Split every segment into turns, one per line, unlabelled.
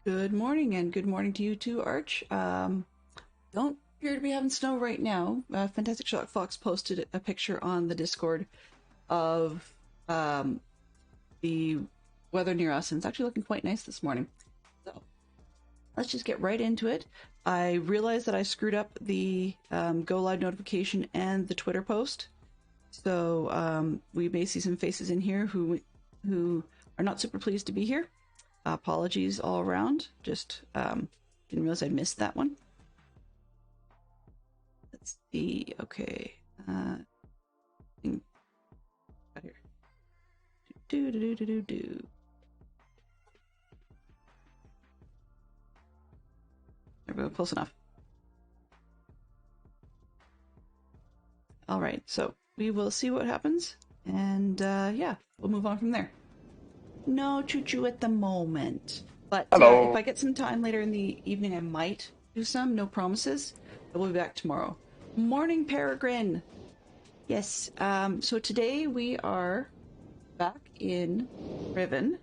Good morning, and good morning to you too, Arch. Don't appear to be having snow right now. Fantastic Shot Fox posted a picture on the Discord of um, the weather near us, and it's actually looking quite nice this morning. So let's just get right into it. I realized that I screwed up the go live notification and the Twitter post, so we may see some faces in here who are not super pleased to be here. Apologies all around. Just didn't realize I missed that one. Let's see. Okay. Out here. Do. There we go. Close enough. All right. So we will see what happens, and yeah, we'll move on from there. No choo-choo at the moment, but if
Hello.
I get some time later in the evening, I might do some. No promises. I will be back tomorrow. Morning, Peregrine. Yes. So today we are back in Riven.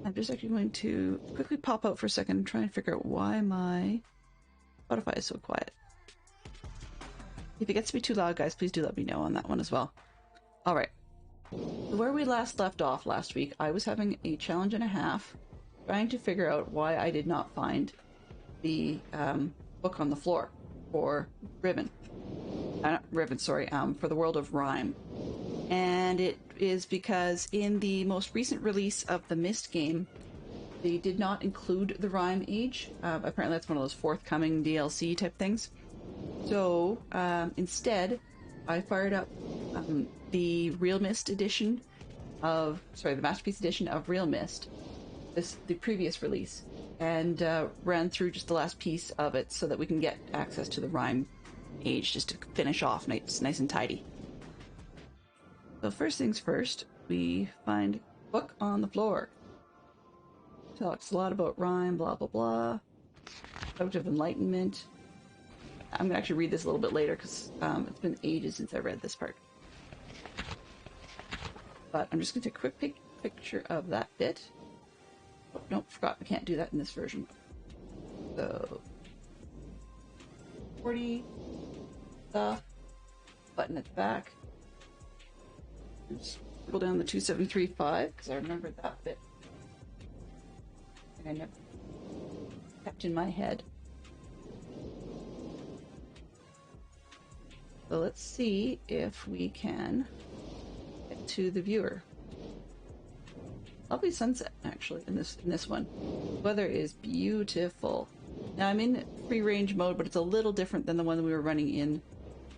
I'm just actually going to quickly pop out for a second and try and figure out why my Spotify is so quiet. If it gets to be too loud, guys, please do let me know on that one as well. All right. Where we last left off last week, I was having a challenge and a half trying to figure out why I did not find the book on the floor for Riven. Riven, sorry, for the world of Rime. And it is because in the most recent release of the Mist game, they did not include the Rime Age. Apparently that's one of those forthcoming DLC type things. So instead, I fired up the Real Mist edition of, sorry, the Masterpiece edition of Real Mist, the previous release, and ran through just the last piece of it so that we can get access to the Rime Age just to finish off nice and tidy. So first things first, we find book on the floor. Talks a lot about Rime, blah blah blah. Out of Enlightenment. I'm gonna actually read this a little bit later because it's been ages since I read this part. But I'm just gonna take a quick picture of that bit. Oh, nope, forgot. I can't do that in this version. So 40 stuff. Button at the back. Just scroll down the 273.5 because I remember that bit. And I never kept in my head. So let's see if we can get to the viewer. Lovely sunset, actually, in this one. The weather is beautiful. Now I'm in free range mode, but it's a little different than the one that we were running in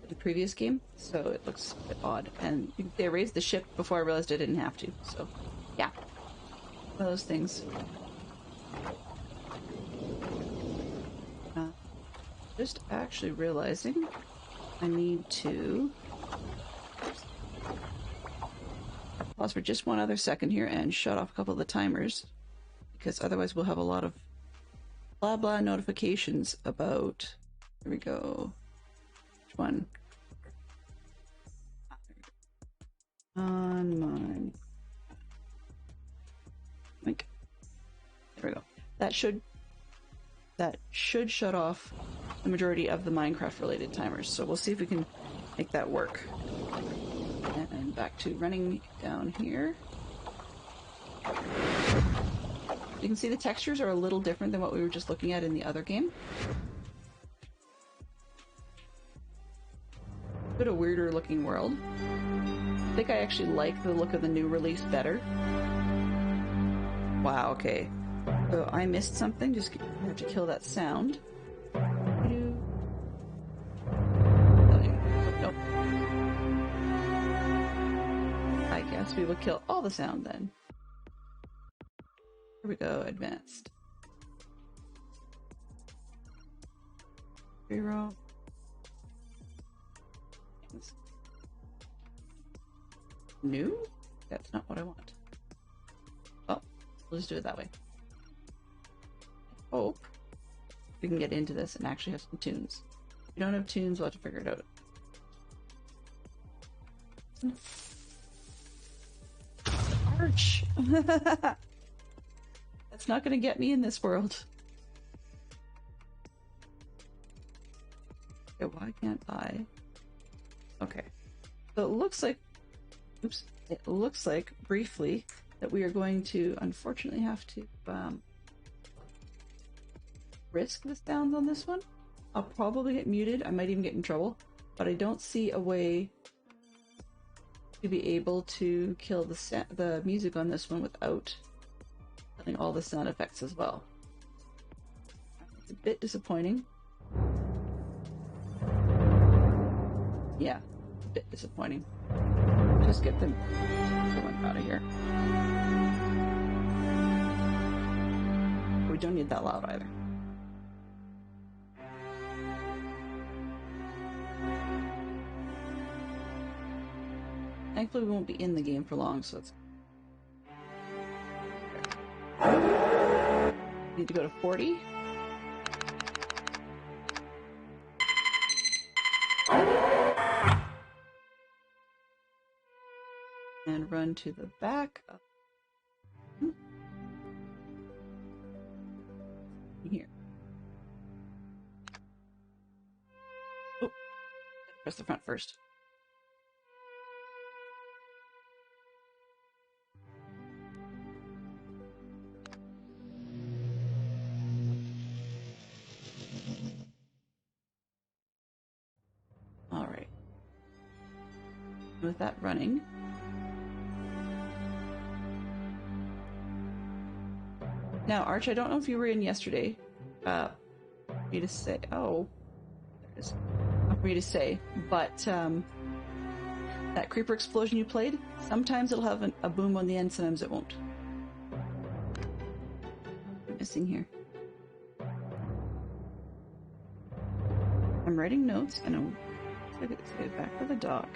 the previous game, so it looks a bit odd. And they raised the ship before I realized I didn't have to. So, yeah, one of those things. Just actually realizing I need to pause for just one other second here and shut off a couple of the timers, because otherwise we'll have a lot of blah blah notifications about. Here we go. Which one? On mine. Link. There we go. That should shut off the majority of the Minecraft related timers. So we'll see if we can make that work. And back to running down here. You can see the textures are a little different than what we were just looking at in the other game. A bit of weirder looking world. I think I actually like the look of the new release better. Wow, okay. So I missed something, just have to kill that sound. Nope. I guess we will kill all the sound then. Here we go, advanced. Reroll. New? That's not what I want. Well, we'll just do it that way. Hope we can get into this and actually have some tunes. If we don't have tunes, we'll have to figure it out. Arch! That's not going to get me in this world. Okay, why can't I? Okay. So it looks like, oops, it looks like briefly that we are going to unfortunately have to risk the sounds on this one. I'll probably get muted. I might even get in trouble, but I don't see a way to be able to kill the music on this one without killing all the sound effects as well. It's a bit disappointing. Yeah, a bit disappointing. Just get them out of here. We don't need that loud either. Thankfully, we won't be in the game for long, so it's... Need to go to 40. And run to the back of here. Oh, press the front first. All right. With that running, now Arch, I don't know if you were in yesterday. For me to say, oh, there it is. Not for me to say, but that creeper explosion you played, sometimes it'll have a boom on the end, sometimes it won't. I'm missing here. I'm writing notes, and I'm going to get back to the dock.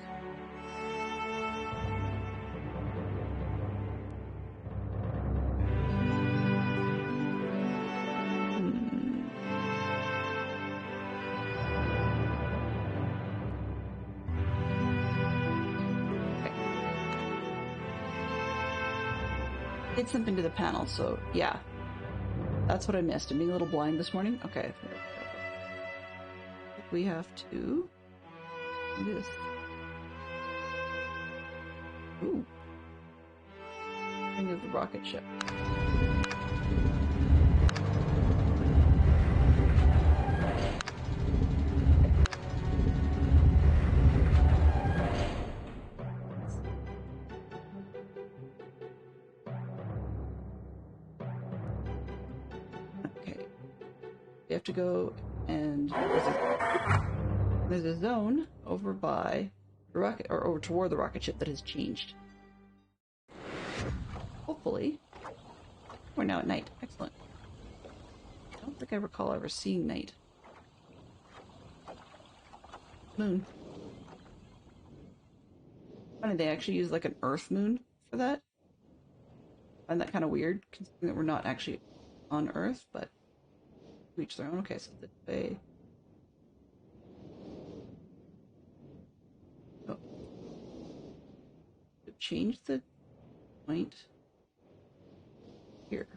Did something to the panel, so yeah. That's what I missed. I'm being a little blind this morning. Okay. We have to do this. Ooh. Thing of the rocket ship. Okay. We have to go and there's a zone over by the rocket, or over toward the rocket ship that has changed. Hopefully, we're now at night. Excellent. I don't think I recall ever seeing night. Moon. Funny, they actually use like an Earth moon for that. I find that kind of weird, considering that we're not actually on Earth, but each their own. Okay, so the bay. Oh. Change the point here.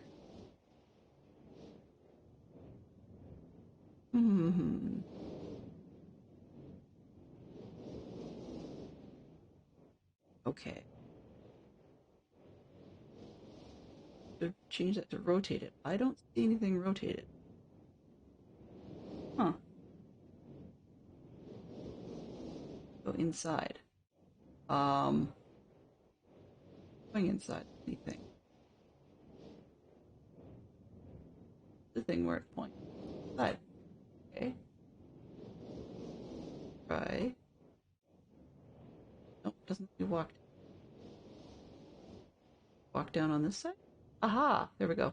Okay. To change that to rotate it. I don't see anything rotated. Huh. Go inside. Going inside anything. The thing where it points. Inside. Okay. Try. Nope, doesn't let me walk down on this side. Aha! There we go.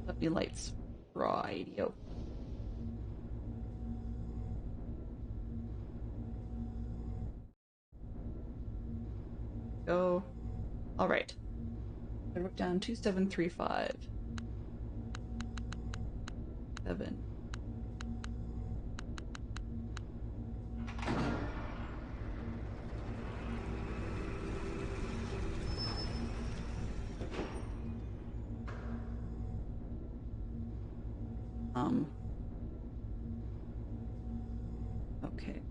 Let me lights. Radio. Go. All right. I wrote down 2735. 7. Okay.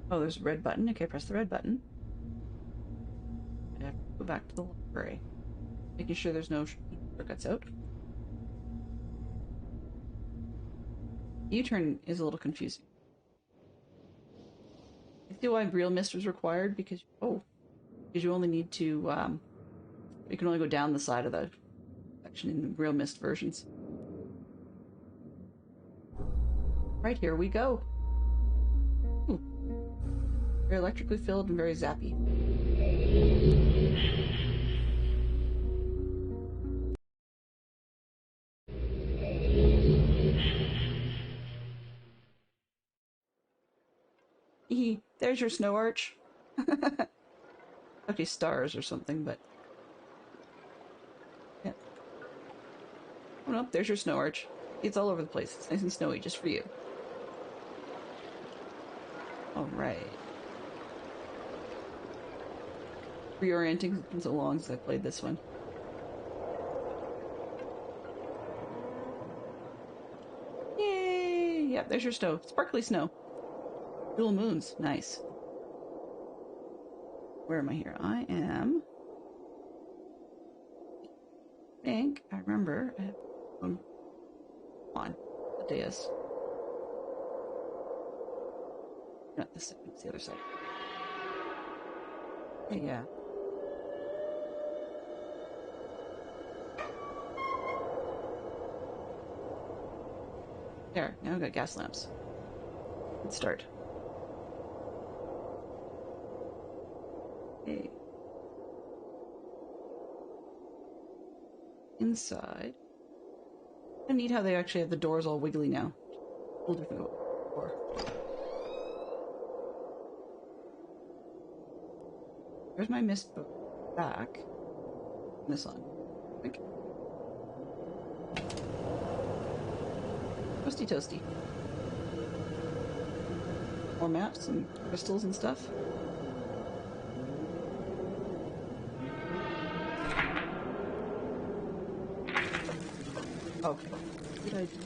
Oh, there's a red button. Okay, press the red button. I have to go back to the library. Making sure there's no shortcuts out. U-turn is a little confusing. I see why real mist was required because because you only need to you can only go down the side of the section in real mist versions. Right, here we go. Ooh. Very electrically filled and very zappy. There's your snow arch. Okay, stars or something, but yeah. Oh no, there's your snow arch. It's all over the place. It's nice and snowy just for you. Alright. Reorienting. It's been so long since I played this one. Yay! Yeah, there's your snow. Sparkly snow. Little moons. Nice. Where am I here? I am... I think I remember. I have on the dais. Not this side, it's the other side. Okay, yeah. There, now I've got gas lamps. Let's start. Okay. Inside. I neat how they actually have the doors all wiggly now. A little different than before. There's my mist book back. This on. Quick. Toasty toasty. More maps and crystals and stuff. Okay. Good idea.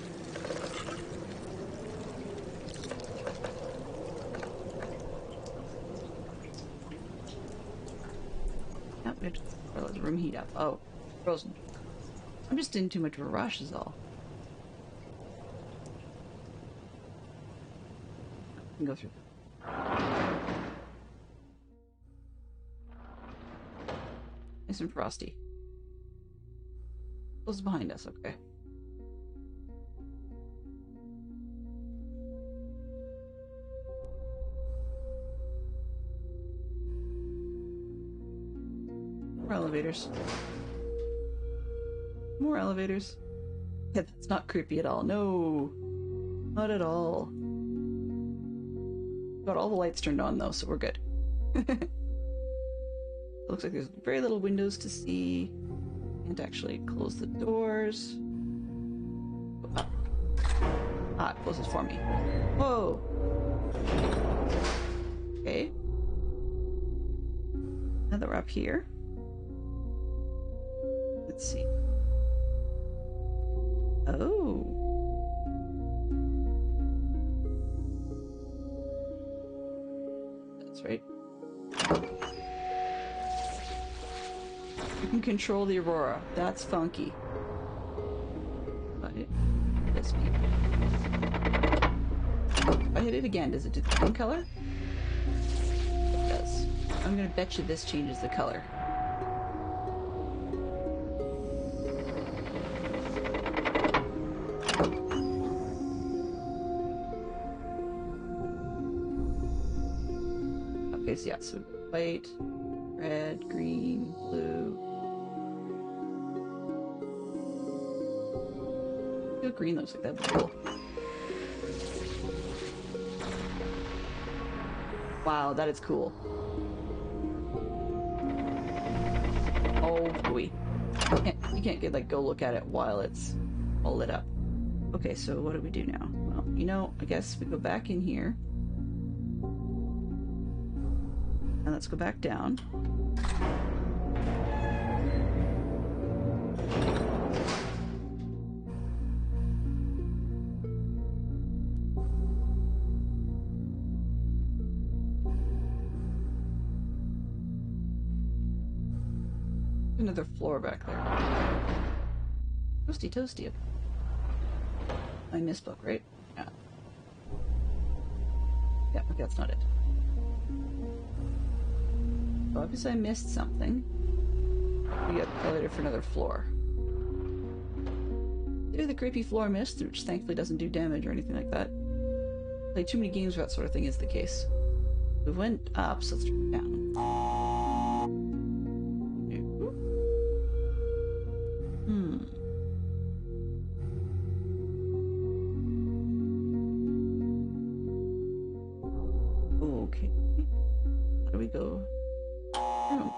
Yep, we have to let the room heat up. Oh, frozen. I'm just in too much of a rush is all. I can go through. Nice and frosty. Close behind us, okay. More elevators. More elevators. Yeah, that's not creepy at all. No. Not at all. Got all the lights turned on though, so we're good. Looks like there's very little windows to see. Can't actually close the doors. Oh. Ah, it closes for me. Whoa! Okay. Now that we're up here. Let's see. Oh. That's right. You can control the aurora. That's funky. But this me. If I hit it again, does it do the same color? It does. I'm gonna bet you this changes the color. Okay, so yeah, so white, red, green, blue. Green looks like that'd be cool. Wow, that is cool. Oh boy. You can't get like go look at it while it's all lit up. Okay, so what do we do now? Well, you know, I guess we go back in here. And let's go back down. Another floor back there. Toasty, toasty. I missed book, right? Yeah. Yeah, okay, that's not it. So obviously I missed something. We got elevator for another floor. Do the creepy floor mist, which thankfully doesn't do damage or anything like that. Play too many games where that sort of thing is the case. We went up, so let's turn down. Okay. How do we go? Oh.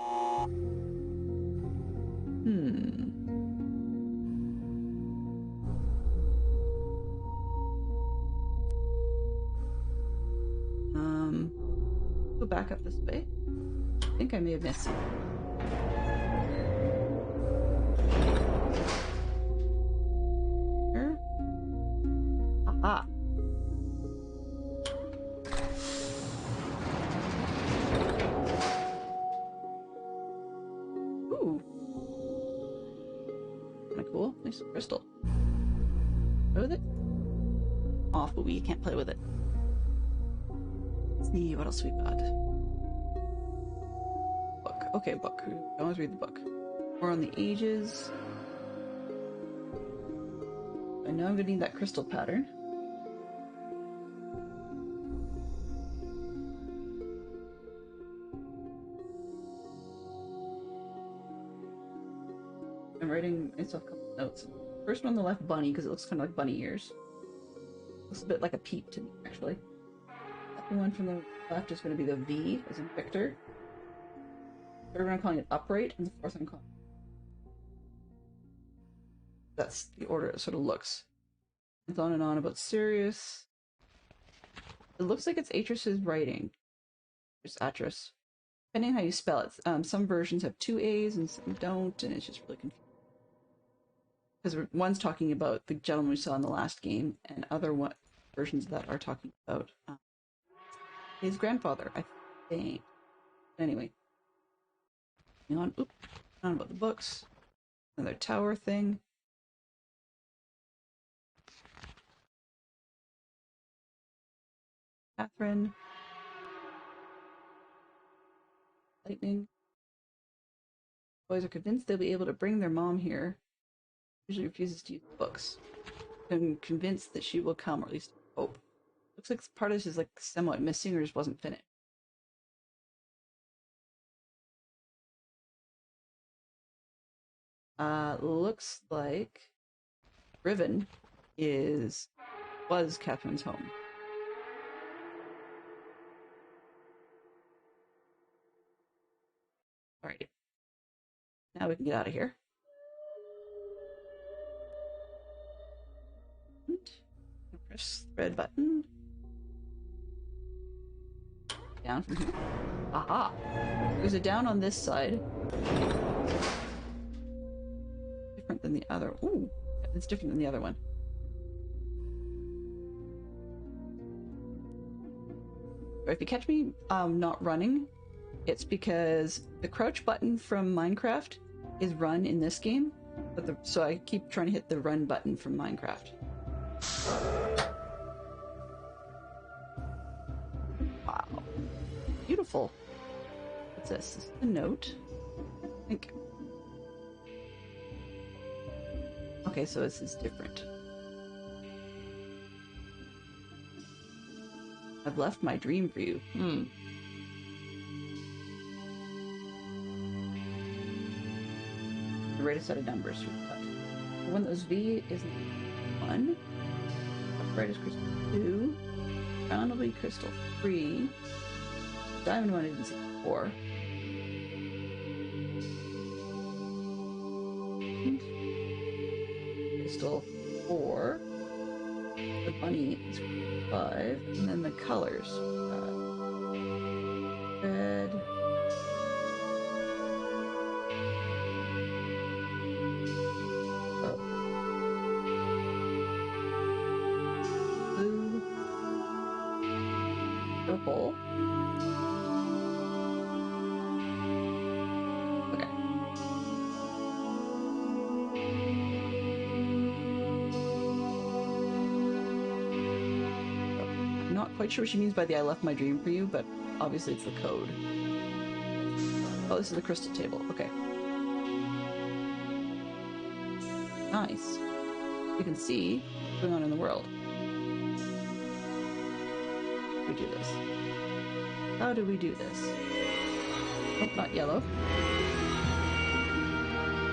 Go back up this way. I think I may have missed something. Here? Aha! Ooh! Kinda cool. Nice crystal. Play with it? Off, but we can't play with it. Let's see what else we got. Book. Okay, book. We always read the book. More on the ages. I know I'm gonna need that crystal pattern. I'm writing myself a couple notes. First one on the left, bunny, because it looks kind of like bunny ears. Looks a bit like a peep to me, actually. Second one from the left is going to be the V, as in Victor. Third one I'm calling it upright, and the fourth I'm calling... That's the order it sort of looks. It's on and on about Sirius. It looks like it's Atrus's writing. It's Atrus. Depending on how you spell it. Some versions have two A's and some don't, and it's just really confusing. Because one's talking about the gentleman we saw in the last game, and other versions of that are talking about his grandfather, I think. Anyway. Hang on. Oop. On about the books. Another tower thing. Catherine. Lightning. Boys are convinced they'll be able to bring their mom here. Usually refuses to use books. I'm convinced that she will come, or at least hope. Looks like part of this is like somewhat missing or just wasn't finished. Looks like Riven was Catherine's home. Alright. Now we can get out of here. Press the red button. Down from here. Aha! There's a down on this side. Different than the other. Ooh! It's different than the other one. If you catch me not running, it's because the crouch button from Minecraft is run in this game, but so I keep trying to hit the run button from Minecraft. Wow. Beautiful. What's this? This is a note. I think. Okay, so this is different. I've left my dream for you. The right set of numbers. The one that was V is 1. Upright is crystal 2. Round will be crystal 3. Diamond one isn't 4. Crystal 4. The bunny is 5. And then the colors. Red. Blue. Purple. Okay. quite sure what she means by the I left my dream for you, but obviously it's the code. Oh, this is the crystal table. Okay. Nice. You can see what's going on in the world. We do this. How do we do this? Oh, not yellow.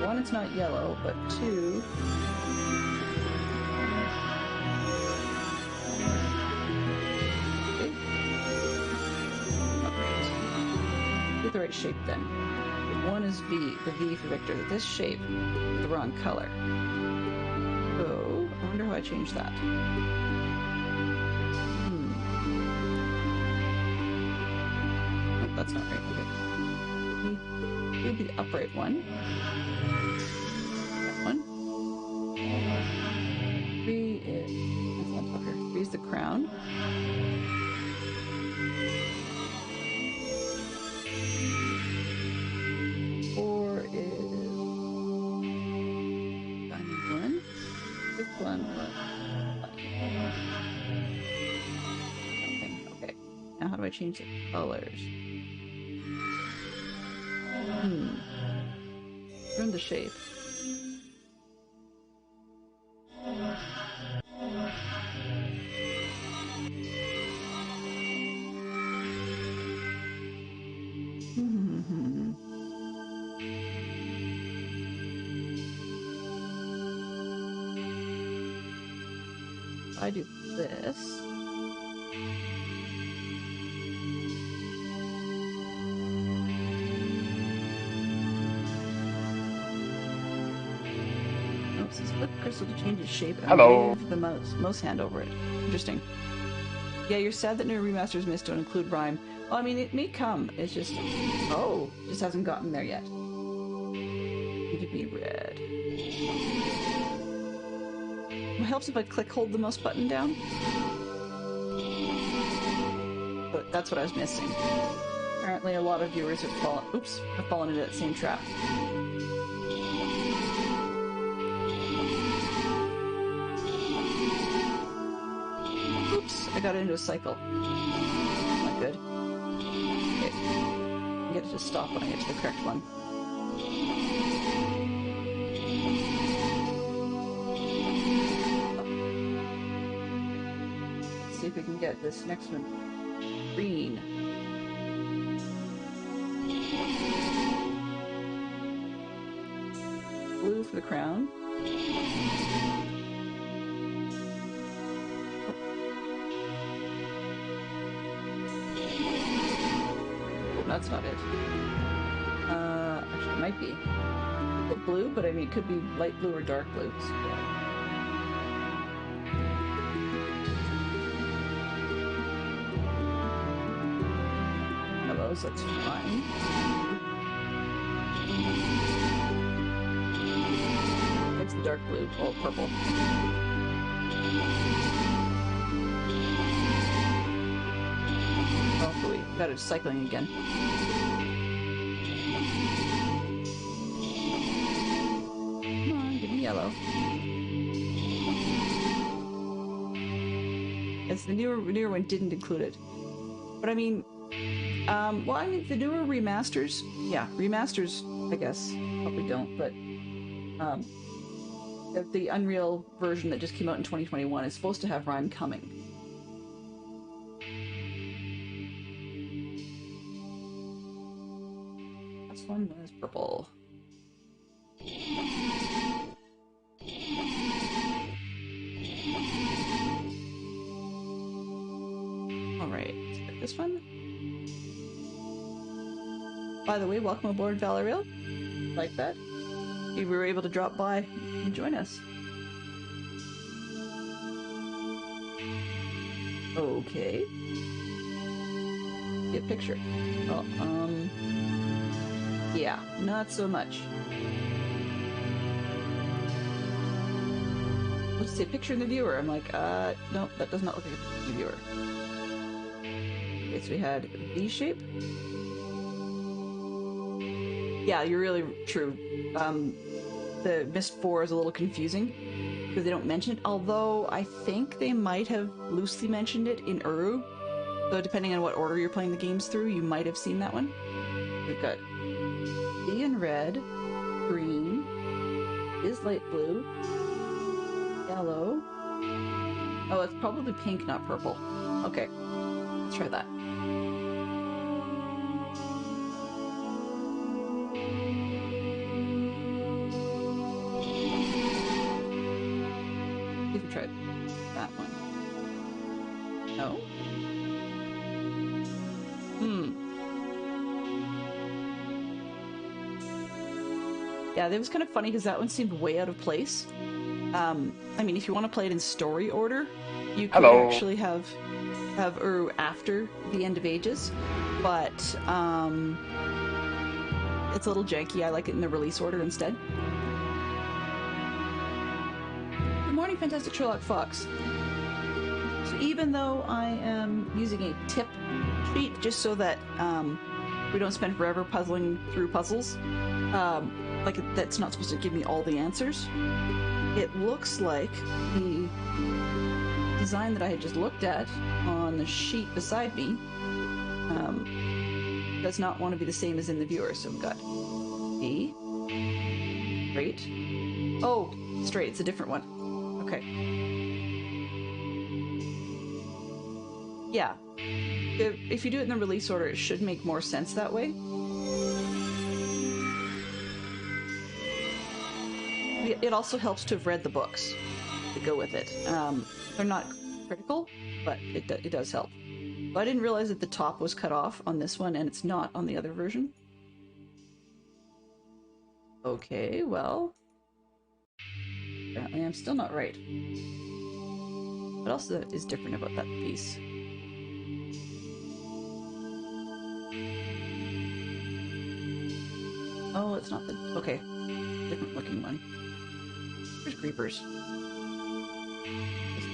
One, it's not yellow, but two... Okay. Alright. Get the right shape then. One is V, the V for Victor. This shape is the wrong color. So, I wonder how I change that. That's not right. Okay. It would be the upright one. That one. 3 is... That's not fucker. 3 is the crown. Four is... diamond one. Fifth one was... nothing. Okay. Now how do I change the colors? Ruin the shape. I do this. Oops, flip crystal to change its shape and move the mouse hand over it. Interesting. Yeah, you're sad that new remasters missed don't include Rime. Well, I mean, it may come. It's just... oh, just hasn't gotten there yet. Need to be red. It helps if I hold the mouse button down. But that's what I was missing. Apparently a lot of viewers have fallen... oops, have fallen into that same trap. Oops, I got into a cycle. Not good. Okay. I get it to stop when I get to the correct one. Let's see if we can get this next one green. Blue for the crown. That's not it. Actually, it might be. It's blue, but I mean, it could be light blue or dark blue. So. Hello, so that's fine. It's the dark blue. Oh, purple. Hopefully, got it cycling again. Come on, give me yellow. Yes, the newer one didn't include it. But I mean, well, I mean, the newer remasters, yeah, remasters, I guess, probably don't, but, the Unreal version that just came out in 2021 is supposed to have Rime coming. One was purple. Alright, this one. By the way, welcome aboard, Valeriel. Like that. You were able to drop by and join us. Okay. Get a picture. Oh, yeah, not so much. Let's say picture in the viewer. I'm like, no, that does not look like a picture in the viewer. Okay, so we had V shape. Yeah, you're really true. The Mist 4 is a little confusing because they don't mention it, although I think they might have loosely mentioned it in Uru. So depending on what order you're playing the games through, you might have seen that one. We've got B in red, green, is light blue, yellow. Oh, it's probably pink, not purple. Okay, let's try that. See if we tried that one. No? Yeah, that was kind of funny because that one seemed way out of place. I mean, if you want to play it in story order, you could actually have Uru after the End of Ages, but it's a little janky. I like it in the release order instead. Good morning, Fantastic Sherlock Fox. So even though I am using a tip sheet just so that we don't spend forever puzzling through puzzles, like that's not supposed to give me all the answers, it looks like the design that I had just looked at on the sheet beside me does not want to be the same as in the viewer. So we've got B, straight. Oh, straight, it's a different one. Okay. Yeah. If you do it in the release order, it should make more sense that way. It also helps to have read the books to go with it. They're not critical, but it does help. But I didn't realize that the top was cut off on this one, and it's not on the other version. Okay, well... apparently I'm still not right. What else is different about that piece? Oh, it's not the... okay. Different looking one. There's creepers. This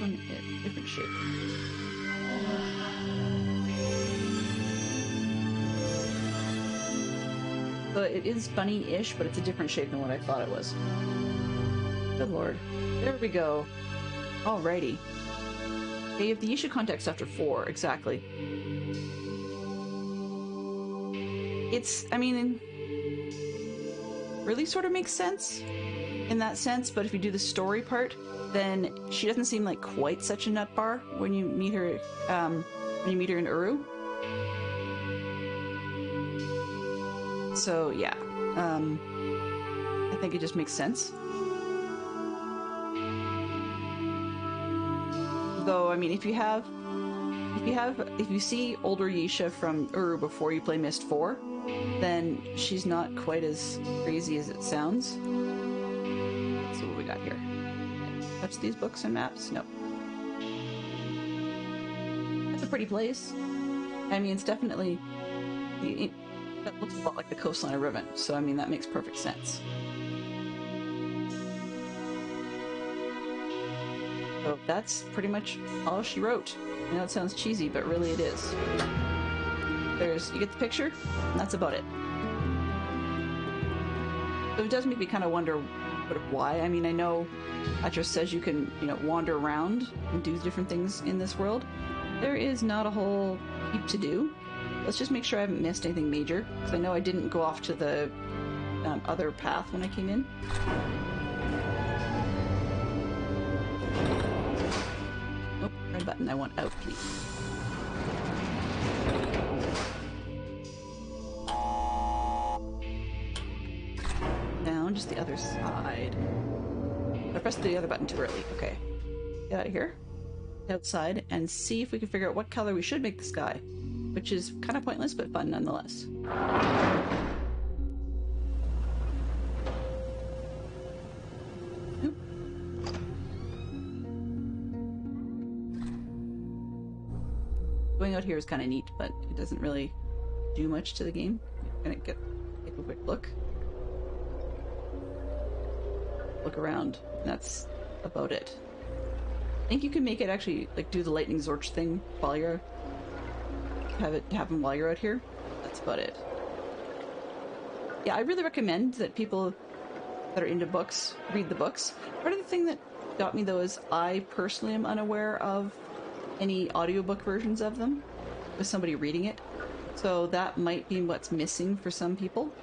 one is different shape. So it is bunny-ish, but it's a different shape than what I thought it was. Good lord. There we go. Alrighty. Yeah, you have the Yisha context after 4, exactly. It's, I mean, really sort of makes sense in that sense, but if you do the story part, then she doesn't seem like quite such a nut bar when you meet her in Uru. So yeah, I think it just makes sense. Though, I mean, if you see older Yisha from Uru before you play Mist 4, then she's not quite as crazy as it sounds. Let's see what we got here. Touch these books and maps? Nope. That's a pretty place. I mean, it's definitely... that looks a lot like the coastline of Riven, so I mean, that makes perfect sense. So that's pretty much all she wrote. I know it sounds cheesy, but really it is. You get the picture? And that's about it. So it does make me kind of wonder why. I mean, I know Atros says you can, wander around and do different things in this world. There is not a whole heap to do. Let's just make sure I haven't missed anything major, because I know I didn't go off to the other path when I came in. Nope, red button. I want out, please. Down, just the other side. I pressed the other button too early. Okay. Get out of here. Get outside and see if we can figure out what color we should make the sky. Which is kind of pointless, but fun nonetheless. Oop. Going out here is kind of neat, but it doesn't really do much to the game. I'm gonna take a quick look. Look around. That's about it. I think you can make it actually, like, do the lightning Zorch thing while you're... have it happen while you're out here. That's about it. Yeah, I really recommend that people that are into books read the books. Part of the thing that got me, though, is I personally am unaware of any audiobook versions of them. with somebody reading it. So that might be what's missing for some people.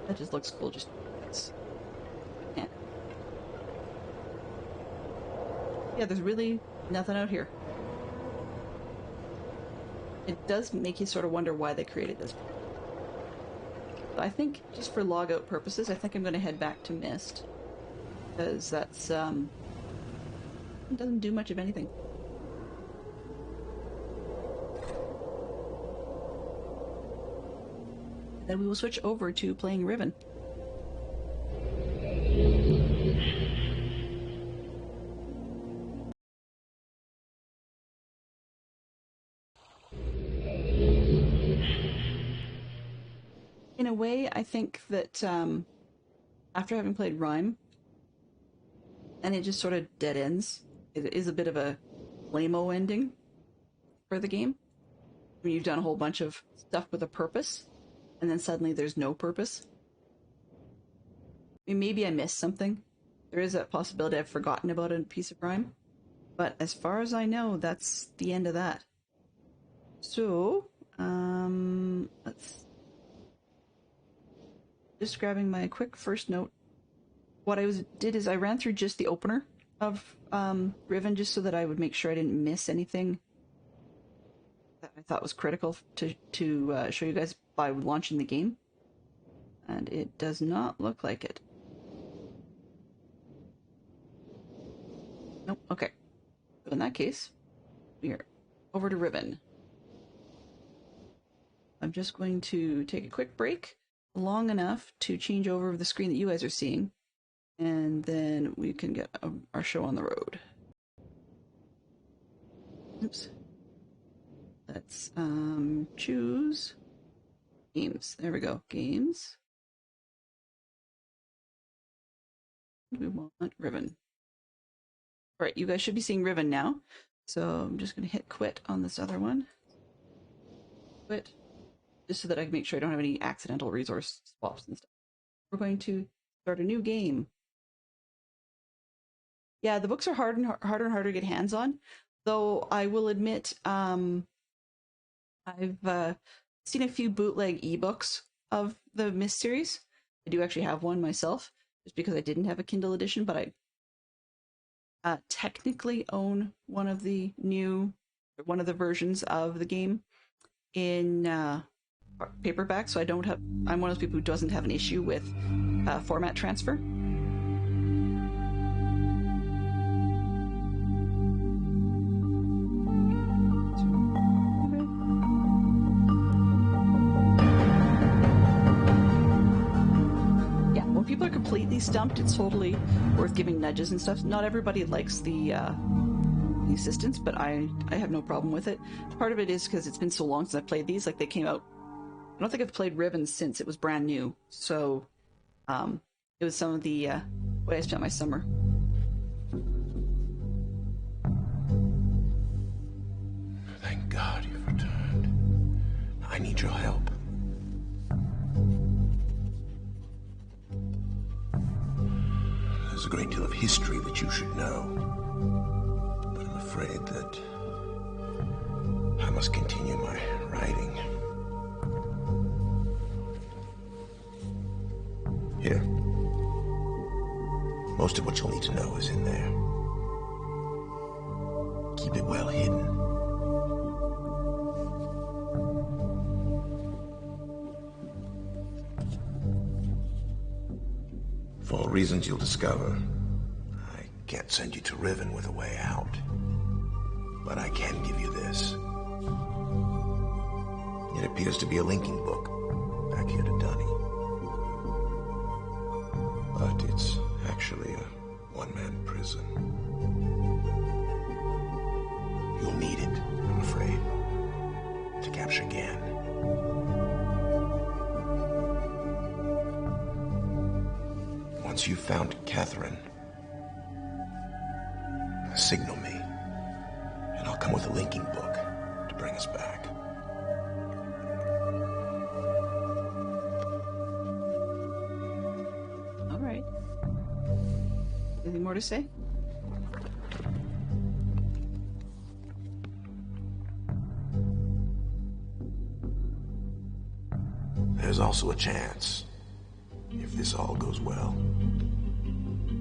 That just looks cool, just yeah. Yeah, there's really nothing out here. It does make you sort of wonder why they created this. But I think, just for logout purposes, I think I'm going to head back to Mist. Because that's, it doesn't do much of anything. Then we will switch over to playing Riven. In a way, I think that after having played Rime, and it just sort of dead ends, it is a bit of a lame-o ending for the game. I mean, you've done a whole bunch of stuff with a purpose, and then suddenly there's no purpose. I mean, maybe I missed something. There is that possibility I've forgotten about a piece of Rime. But as far as I know, that's the end of that. So, let's... Just grabbing my quick first note. What I did is I ran through just the opener of Riven, just so that I would make sure I didn't miss anything that I thought was critical to show you guys by launching the game. And it does not look like it. Nope, okay. So in that case, we are over to Riven. I'm just going to take a quick break, long enough to change over the screen that you guys are seeing, and then we can get our show on the road. Oops. Let's choose games. There we go. Games. We want Riven. All right, you guys should be seeing Riven now. So I'm just going to hit quit on this other one. Quit. Just so that I can make sure I don't have any accidental resource swaps and stuff. We're going to start a new game. Yeah, the books are harder and harder to get hands on. Though I will admit, I've seen a few bootleg ebooks of the Mist series. I do actually have one myself, just because I didn't have a Kindle edition, but I technically own one of the versions of the game in paperback, so I'm one of those people who doesn't have an issue with format transfer. People are completely stumped, it's totally worth giving nudges and stuff. Not everybody likes the assistance, but I have no problem with it. Part of it is because it's been so long since I played these. Like, they came out, I don't think I've played Riven since it was brand new, so it was some of the way I spent my summer.
Thank God you've returned. I need your help. There's a great deal of history that you should know, but I'm afraid that I must continue my writing. Here. Most of what you'll need to know is in there. Keep it well hidden. For reasons you'll discover, I can't send you to Riven with a way out. But I can give you this. It appears to be a linking book back here to Dunny. But it's actually a one-man prison. You'll need it, I'm afraid, to capture Gan. Once you've found Catherine, signal me, and I'll come with a linking book to bring us back.
All right. more to say?
There's also a chance, if this all goes well,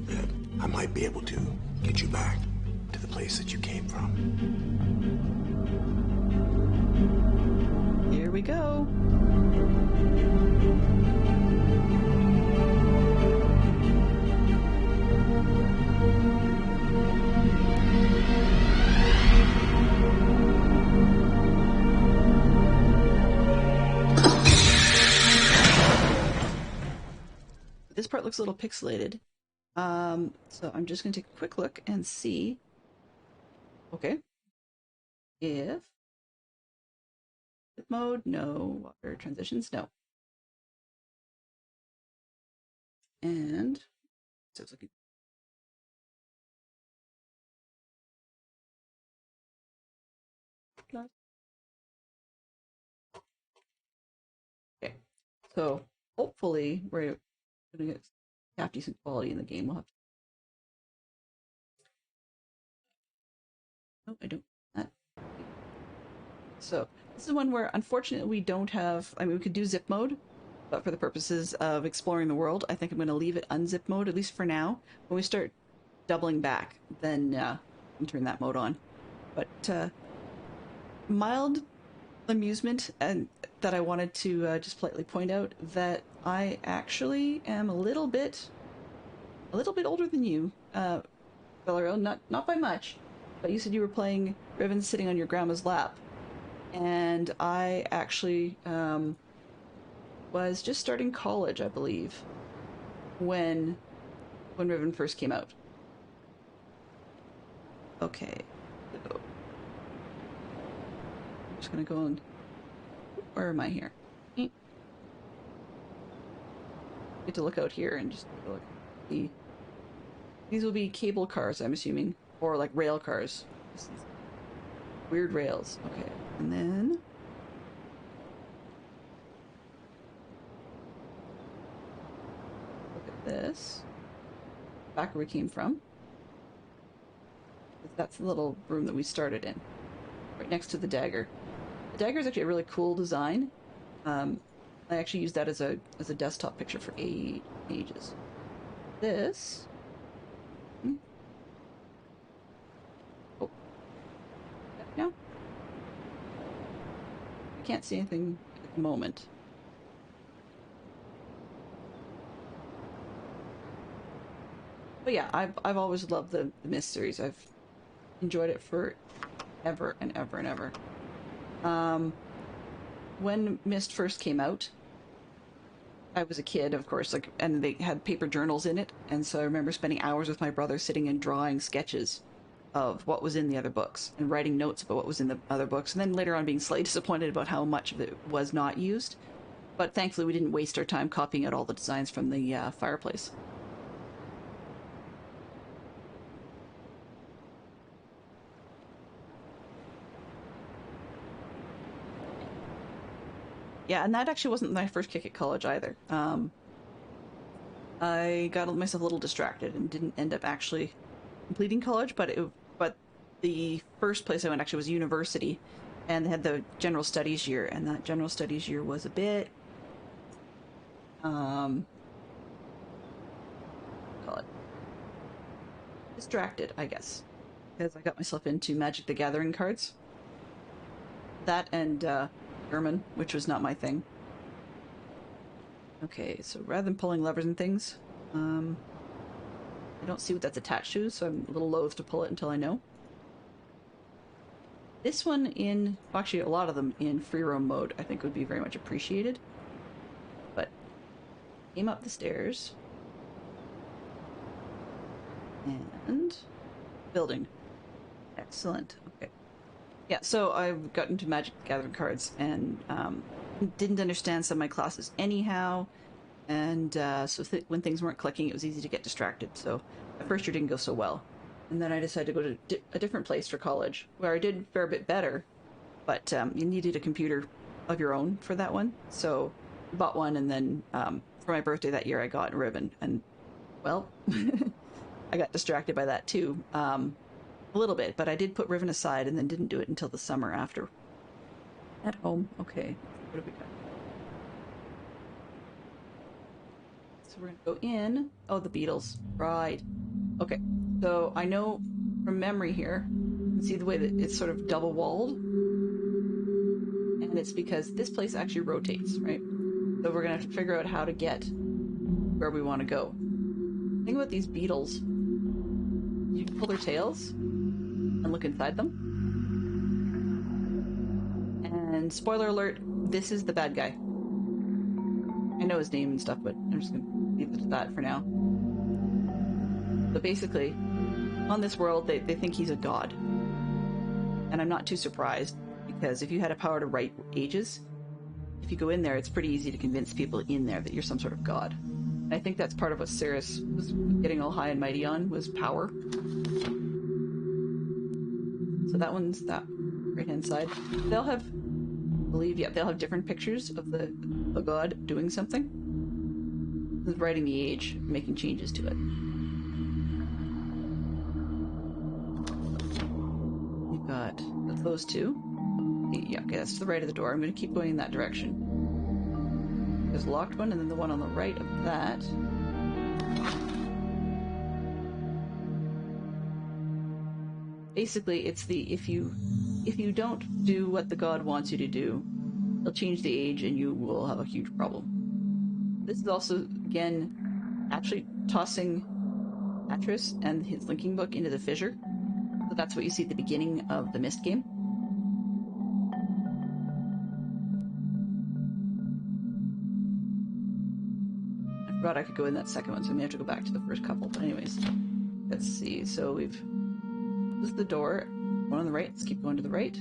that I might be able to get you back to the place that you came from.
Here we go. This part looks a little pixelated. So I'm just going to take a quick look and see. Okay. If mode, no. Water transitions, no. And so it's looking. Okay. So hopefully we're going to get half decent quality in the game. We'll have to... No, I don't. That. So this is one where unfortunately we don't have, I mean, we could do zip mode, but for the purposes of exploring the world, I think I'm going to leave it unzip mode, at least for now. When we start doubling back, then we can turn that mode on. But mild amusement, and that I wanted to just politely point out that I actually am a little bit older than you, Valerio, not by much, but you said you were playing Riven sitting on your grandma's lap, and I actually was just starting college, I believe, when Riven first came out. Okay, so I'm just gonna go and where am I here? Get to look out here and just take a look. See, these will be cable cars, I'm assuming, or like rail cars. Weird rails. Okay, and then look at this. Back where we came from. That's the little room that we started in, right next to the dagger. The dagger is actually a really cool design. I actually used that as a desktop picture for ages. This. Oh. No. I can't see anything at the moment. But yeah, I've always loved the Myst series. I've enjoyed it for ever and ever and ever. When Myst first came out, I was a kid, of course, like, and they had paper journals in it, and so I remember spending hours with my brother sitting and drawing sketches of what was in the other books and writing notes about what was in the other books, and then later on being slightly disappointed about how much of it was not used. But thankfully we didn't waste our time copying out all the designs from the fireplace. Yeah, and that actually wasn't my first kick at college either. I got myself a little distracted and didn't end up actually completing college, but the first place I went actually was university, and they had the general studies year, and that general studies year was a bit call it distracted, I guess, because I got myself into Magic the Gathering cards. That and German, which was not my thing. Okay, so rather than pulling levers and things, I don't see what that's attached to, so I'm a little loath to pull it until I know. This one in, actually a lot of them in free roam mode, I think would be very much appreciated. But, came up the stairs. And, building. Excellent, okay. Yeah, so I've gotten into Magic the Gathering cards and didn't understand some of my classes anyhow, and so when things weren't clicking, it was easy to get distracted, so the first year didn't go so well. And then I decided to go to a different place for college, where I did a fair bit better, but you needed a computer of your own for that one, so I bought one, and then for my birthday that year I got Riven, and well, I got distracted by that too, a little bit, but I did put Riven aside and then didn't do it until the summer after. At home, okay. What have we got? So we're gonna go in. Oh, the beetles. Right. Okay. So I know from memory here, you can see the way that it's sort of double walled. And it's because this place actually rotates, right? So we're gonna have to figure out how to get where we want to go. The thing about these beetles, you can pull their tails and look inside them. And spoiler alert, this is the bad guy. I know his name and stuff, but I'm just gonna leave it at that for now. But basically, on this world, they think he's a god. And I'm not too surprised, because if you had a power to write ages, if you go in there, it's pretty easy to convince people in there that you're some sort of god. And I think that's part of what Cirrus was getting all high and mighty on, was power. So that one's that right-hand side. They'll have, I believe, yeah, they'll have different pictures of the god doing something. With writing the age, making changes to it. We've got those two. Yeah, okay, that's to the right of the door. I'm going to keep going in that direction. There's a locked one, and then the one on the right of that. Basically, it's the if you don't do what the god wants you to do, they'll change the age and you will have a huge problem. This is also, again, actually tossing Atris and his linking book into the fissure. So that's what you see at the beginning of the Mist game. I forgot I could go in that second one, so I may have to go back to the first couple. But anyways, let's see. So this is the door. One on the right. Let's keep going to the right.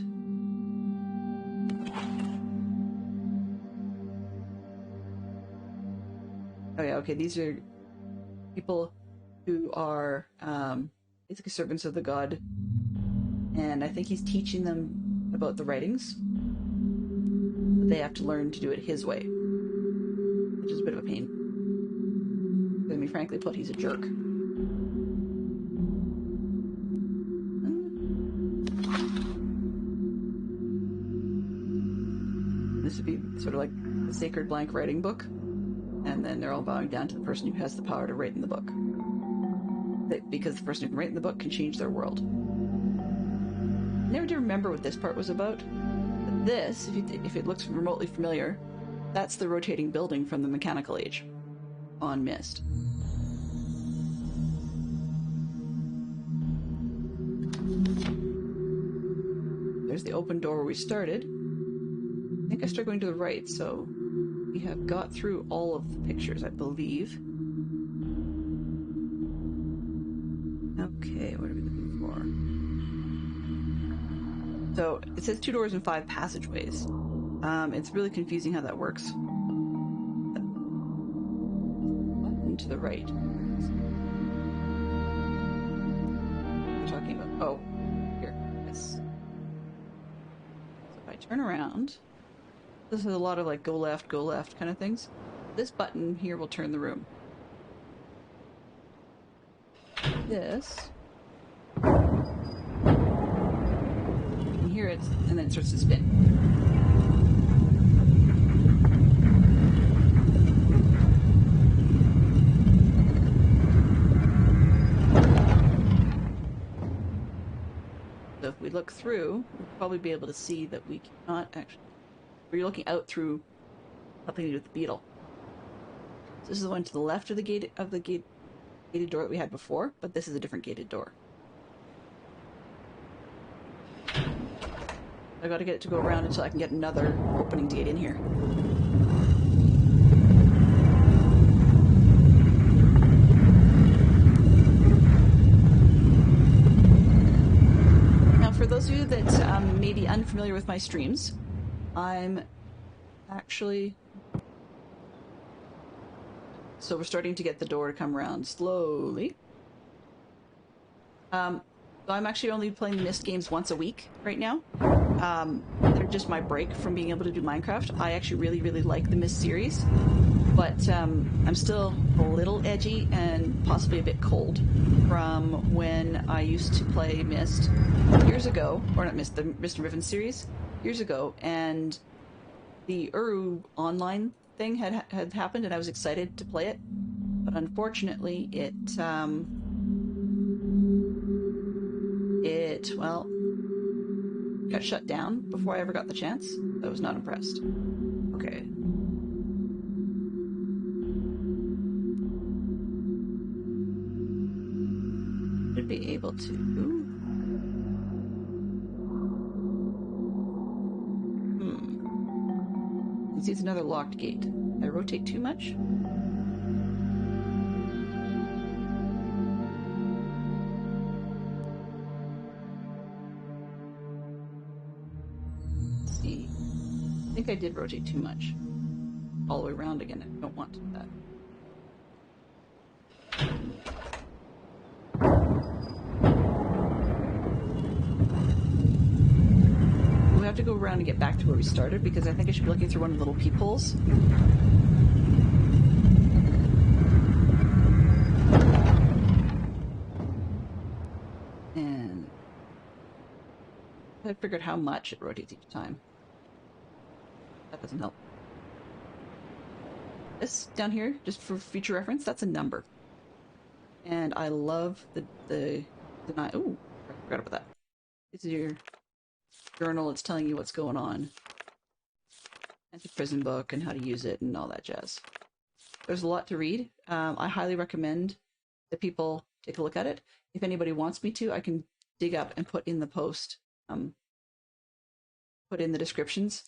Oh yeah, okay, these are people who are basically servants of the god, and I think he's teaching them about the writings, but they have to learn to do it his way, which is a bit of a pain. To be frankly put, he's a jerk. This would be sort of like the sacred blank writing book. And then they're all bowing down to the person who has the power to write in the book. Because the person who can write in the book can change their world. I never did remember what this part was about. But this, if it looks remotely familiar, that's the rotating building from the Mechanical Age on Mist. There's the open door where we started. I think I started going to the right, so we have got through all of the pictures, I believe. Okay, what are we looking for? So, it says 2 doors and 5 passageways. It's really confusing how that works. Button to the right. What are we talking about? Oh, here. Yes. So if I turn around... This is a lot of like go left kind of things. This button here will turn the room. This. You can hear it, and then it starts to spin. So if we look through, we'll probably be able to see that we cannot actually... You're looking out through something to do with the beetle. So this is the one to the left of the gated door that we had before, but this is a different gated door. I gotta get it to go around until I can get another opening to get in here. Now, for those of you that may be unfamiliar with my streams, I'm actually... So we're starting to get the door to come around slowly. So I'm actually only playing the Mist games once a week right now. They're just my break from being able to do Minecraft. I actually really like the Mist series. But I'm still a little edgy and possibly a bit cold from when I used to play Myst years ago, or not Myst, the Myst and Riven series years ago, and the Uru online thing had happened, and I was excited to play it. But unfortunately, it well, got shut down before I ever got the chance. I was not impressed. Okay. Should be able to. This is another locked gate. Did I rotate too much? Let's see. I think I did rotate too much. All the way around again. I don't want that. We have to go around and get back to where we started, because I think I should be looking through one of the little peepholes. And I figured how much it rotates each time. That doesn't help. This down here, just for future reference, that's a number. And I love the deny. Ooh, I forgot about that. This is your journal. It's telling you what's going on. And the prison book and how to use it and all that jazz. There's a lot to read. I highly recommend that people take a look at it. If anybody wants me to, I can dig up and put in the post, put in the descriptions,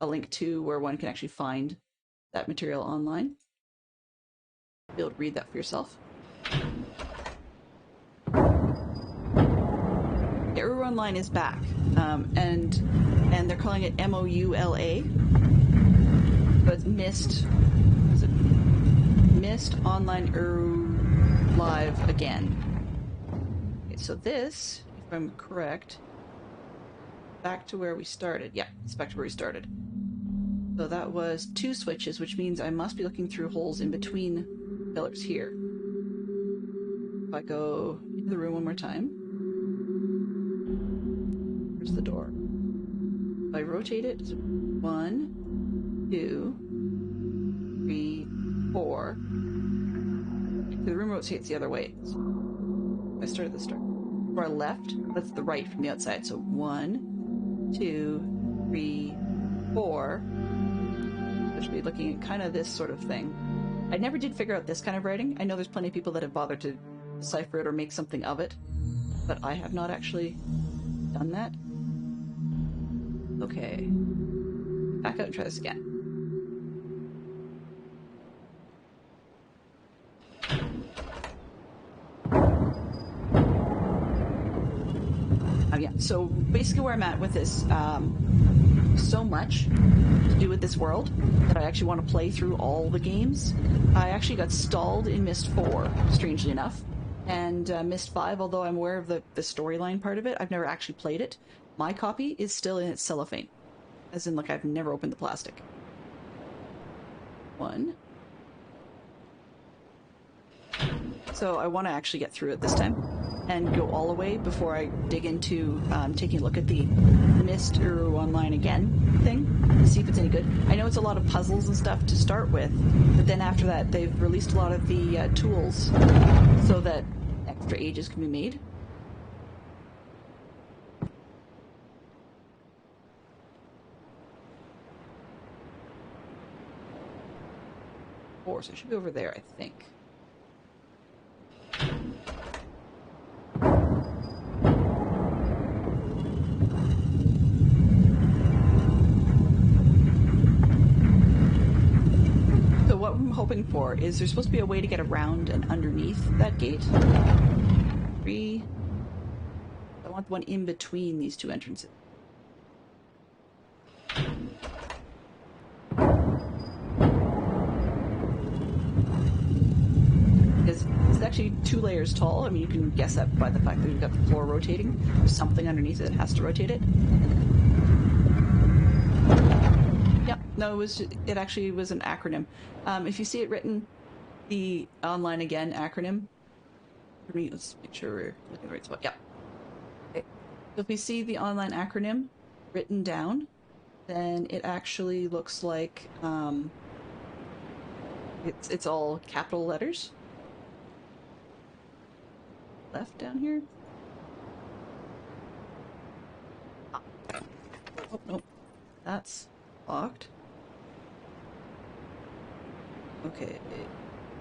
a link to where one can actually find that material online. Be able to read that for yourself. Uru Online is back, and they're calling it MOULA, but it's Myst. Is it Myst Online Uru Live again? Okay, so this, if I'm correct, back to where we started. Yeah, it's back to where we started. So that was 2 switches, which means I must be looking through holes in between pillars here. If I go into the room one more time, there's the door. If I rotate it, 1, 2, 3, 4. The room rotates the other way. So I started the start. Where I left, that's the right from the outside. So 1, 2, 3, 4. I should be looking at kind of this sort of thing. I never did figure out this kind of writing. I know there's plenty of people that have bothered to decipher it or make something of it, but I have not actually done that. Okay. Back out and try this again. Yeah, so basically where I'm at with this, so much to do with this world that I actually want to play through all the games. I actually got stalled in Myst 4, strangely enough, and Myst 5, although I'm aware of the storyline part of it, I've never actually played it. My copy is still in its cellophane, as in, like, I've never opened the plastic. 1. So I want to actually get through it this time and go all the way before I dig into taking a look at the Myst Uru Online again thing to see if it's any good. I know it's a lot of puzzles and stuff to start with, but then after that they've released a lot of the tools so that extra ages can be made. So it should be over there, I think. What I'm hoping for is there's supposed to be a way to get around and underneath that gate. 3. I want the one in between these 2 entrances. Because it's actually 2 layers tall. I mean, you can guess that by the fact that we've got the floor rotating. There's something underneath it that has to rotate it. Yep, No, it actually was an acronym. If you see it written, the online again acronym. Let's make sure we're looking at the right spot. Yeah. Okay. So if we see the online acronym written down, then it actually looks like it's all capital letters. Left down here. Oh no, that's locked. Okay.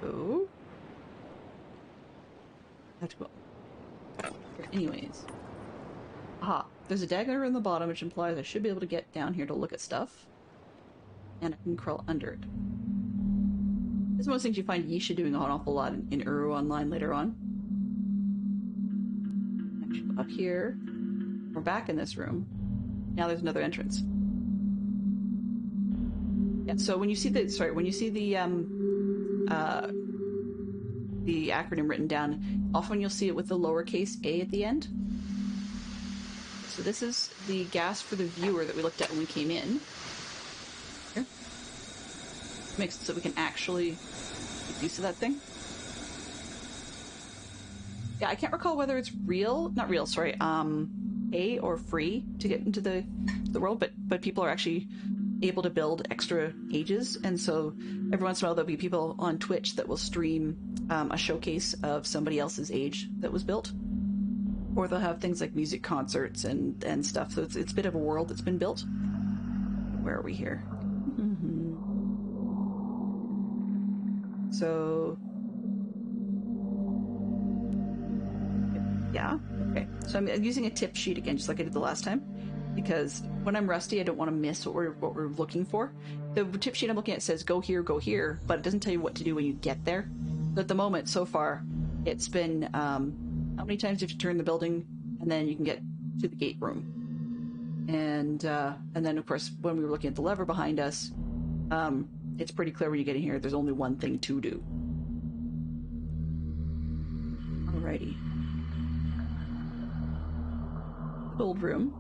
Oh. I have to go. Anyways. Aha. There's a dagger in the bottom, which implies I should be able to get down here to look at stuff. And I can crawl under it. This is one of those things you find Yisha doing an awful lot in Uru Online later on. Actually, up here. We're back in this room. Now there's another entrance. Yeah, so when you see the acronym written down, often you'll see it with the lowercase a at the end. So this is the gas for the viewer that we looked at when we came in. Here. Makes it so we can actually make use of that thing. Yeah, I can't recall whether it's not real, sorry, pay or free to get into the world, but people are actually able to build extra ages, and so every once in a while there'll be people on Twitch that will stream a showcase of somebody else's age that was built, or they'll have things like music concerts and stuff. So it's a bit of a world that's been built. Where are we here? So yeah, okay. So I'm using a tip sheet again, just like I did the last time, because when I'm rusty, I don't want to miss what we're looking for. The tip sheet I'm looking at says go here, but it doesn't tell you what to do when you get there. So at the moment, so far, it's been how many times you have to turn the building, and then you can get to the gate room. And then of course, when we were looking at the lever behind us, it's pretty clear when you get in here. There's only one thing to do. Alrighty. Old room.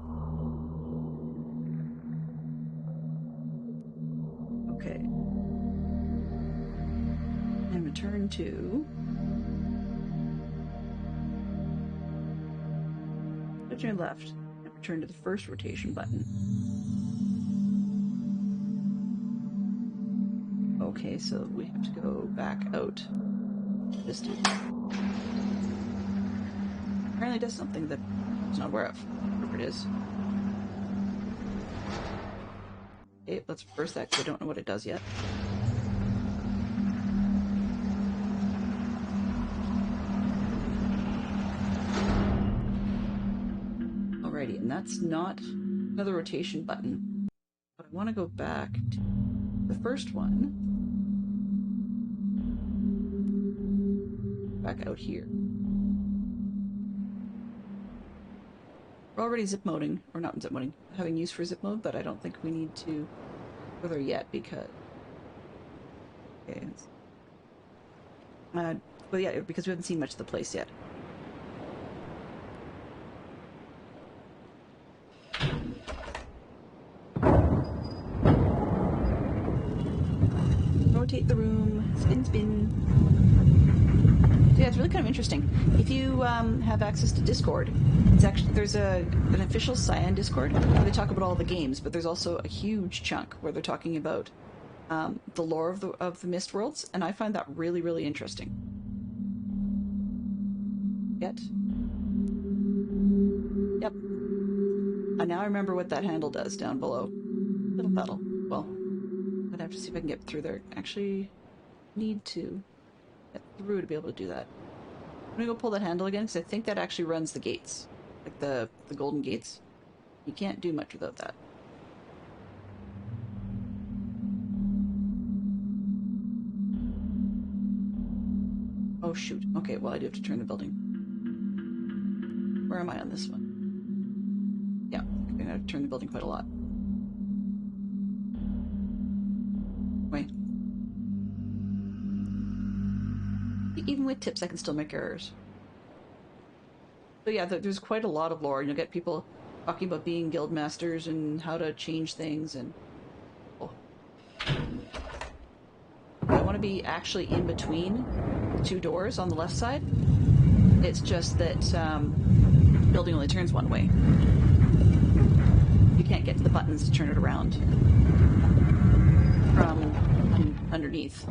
Okay. And return to... Put your left. And return to the first rotation button. Okay, so we have to go back out. This time. Apparently it does something that I was not aware of. Whatever it is. Okay, let's reverse that because I don't know what it does yet. Alrighty, and that's not another rotation button. But I want to go back to the first one. Back out here. We're already zip moding, or not zip moding, having use for zip mode, but I don't think we need to go there yet because... Okay. Well, yeah, because we haven't seen much of the place yet. Rotate the room, spin. Yeah, it's really kind of interesting. If you have access to Discord, there's an official Cyan Discord where they talk about all the games, but there's also a huge chunk where they're talking about the lore of the Mist worlds, and I find that really, really interesting. Yep. And now I remember what that handle does down below. Little battle. Well, I'd have to see if I can get through there. Actually, need to get through to be able to do that. I'm gonna go pull that handle again because I think that actually runs the gates, like the golden gates. You can't do much without that. Oh shoot. Okay, well I do have to turn the building. Where am I on this one? Yeah, I'm gonna have to turn the building quite a lot. Wait. Even with tips, I can still make errors. So yeah, there's quite a lot of lore, and you'll get people talking about being guild masters and how to change things, and... Oh. to be actually in between the two doors on the left side. It's just that the building only turns one way. You can't get to the buttons to turn it around from underneath,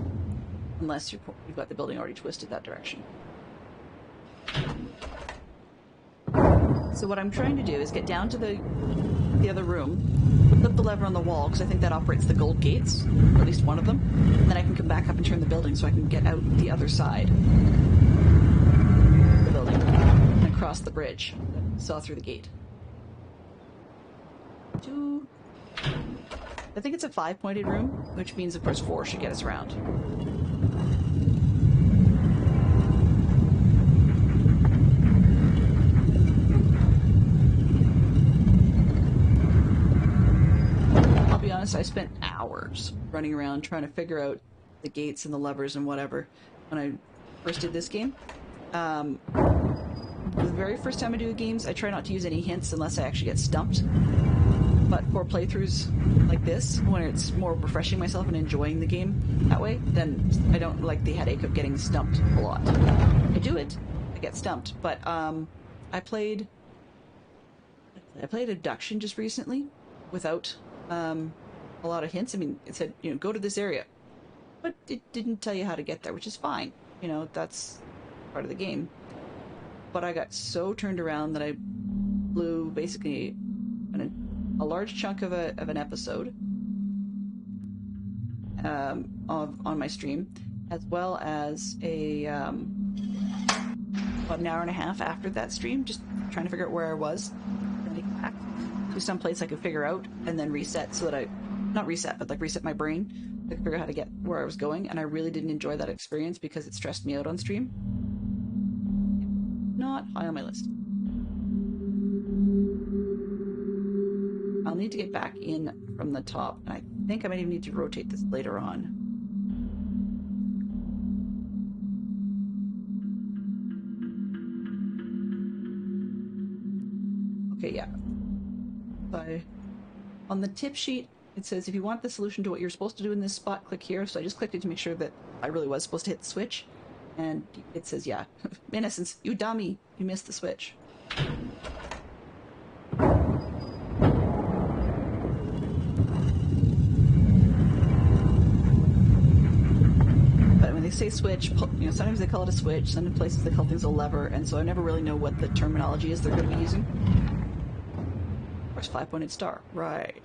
unless you've got the building already twisted that direction. So what I'm trying to do is get down to the other room, flip the lever on the wall, because I think that operates the gold gates, or at least one of them, and then I can come back up and turn the building so I can get out the other side of the building and across the bridge that saw through the gate. I think it's a 5-pointed room, which means, of course, 4 should get us around. I'll be honest, I spent hours running around trying to figure out the gates and the levers and whatever when I first did this game. The very first time I do games, I try not to use any hints unless I actually get stumped. But for playthroughs like this, when it's more refreshing myself and enjoying the game that way, then I don't like the headache of getting stumped a lot. I do it, I get stumped, but I played Abduction just recently without a lot of hints. I mean, it said, you know, go to this area, but it didn't tell you how to get there, which is fine. You know, that's part of the game. But I got so turned around that I blew basically a large chunk of an episode on my stream, as well as about an hour and a half after that stream, just trying to figure out where I was, getting back to some place I could figure out, and then reset so that not reset, but like reset my brain to figure out how to get where I was going. And I really didn't enjoy that experience because it stressed me out on stream. Not high on my list. I'll need to get back in from the top, and I think I might even need to rotate this later on. Okay, yeah. On the tip sheet, it says if you want the solution to what you're supposed to do in this spot, click here. So I just clicked it to make sure that I really was supposed to hit the switch. And it says, yeah, innocence, you dummy, you missed the switch. They say switch, you know, sometimes they call it a switch, some places they call things a lever, and so I never really know what the terminology is they're going to be using. Of course, 5-pointed star, right.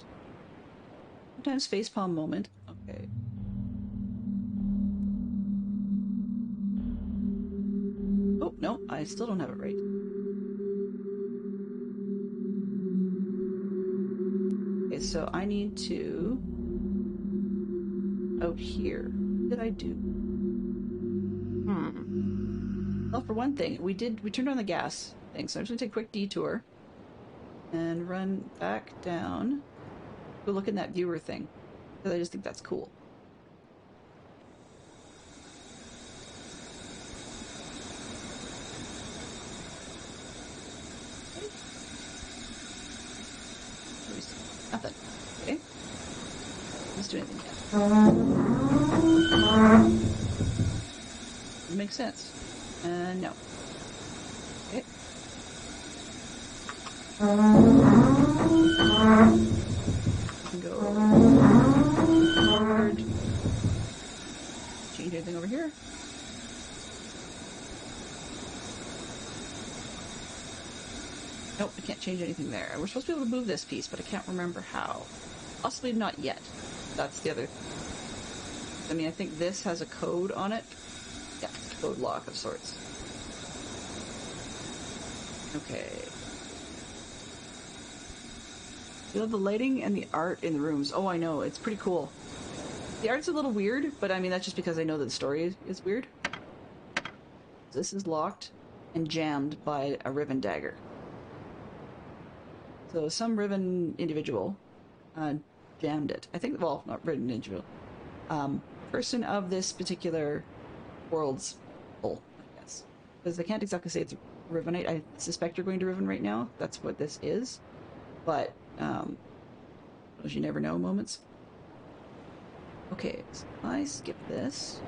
Sometimes facepalm moment, okay. Oh, no, I still don't have it right. Okay, so I need to... out here. What did I do? Well, for one thing, we turned on the gas thing, so I'm just gonna take a quick detour and run back down. Go look in that viewer thing, because I just think that's cool. Nothing. Okay. Let's do anything yet. Makes sense. No. Okay. We can go forward. Change anything over here. Nope, I can't change anything there. We're supposed to be able to move this piece, but I can't remember how. Possibly not yet. That's the other... I mean, I think this has a code on it. Yeah, code lock of sorts. Okay. You love the lighting and the art in the rooms. Oh, I know. It's pretty cool. The art's a little weird, but I mean, that's just because I know that the story is weird. This is locked and jammed by a Riven dagger. So some Riven individual jammed it. I think, well, not Riven individual. Person of this particular world's soul, I guess. Because I can't exactly say it's Rivenite. I suspect you're going to Riven right now. That's what this is. But, those you never know moments. Okay, so I skip this.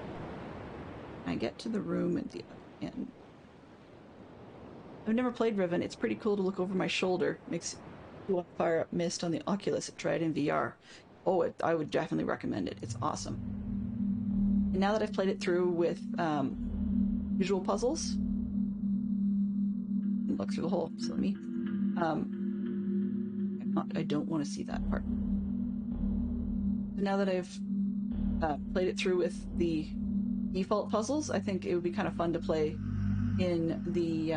I get to the room at the end. I've never played Riven. It's pretty cool to look over my shoulder. Makes you want to fire up Mist on the Oculus and try it in VR. Oh, I would definitely recommend it. It's awesome. And now that I've played it through with visual puzzles, and look through the hole. So let me. I don't want to see that part. So now that I've played it through with the default puzzles, I think it would be kind of fun to play in the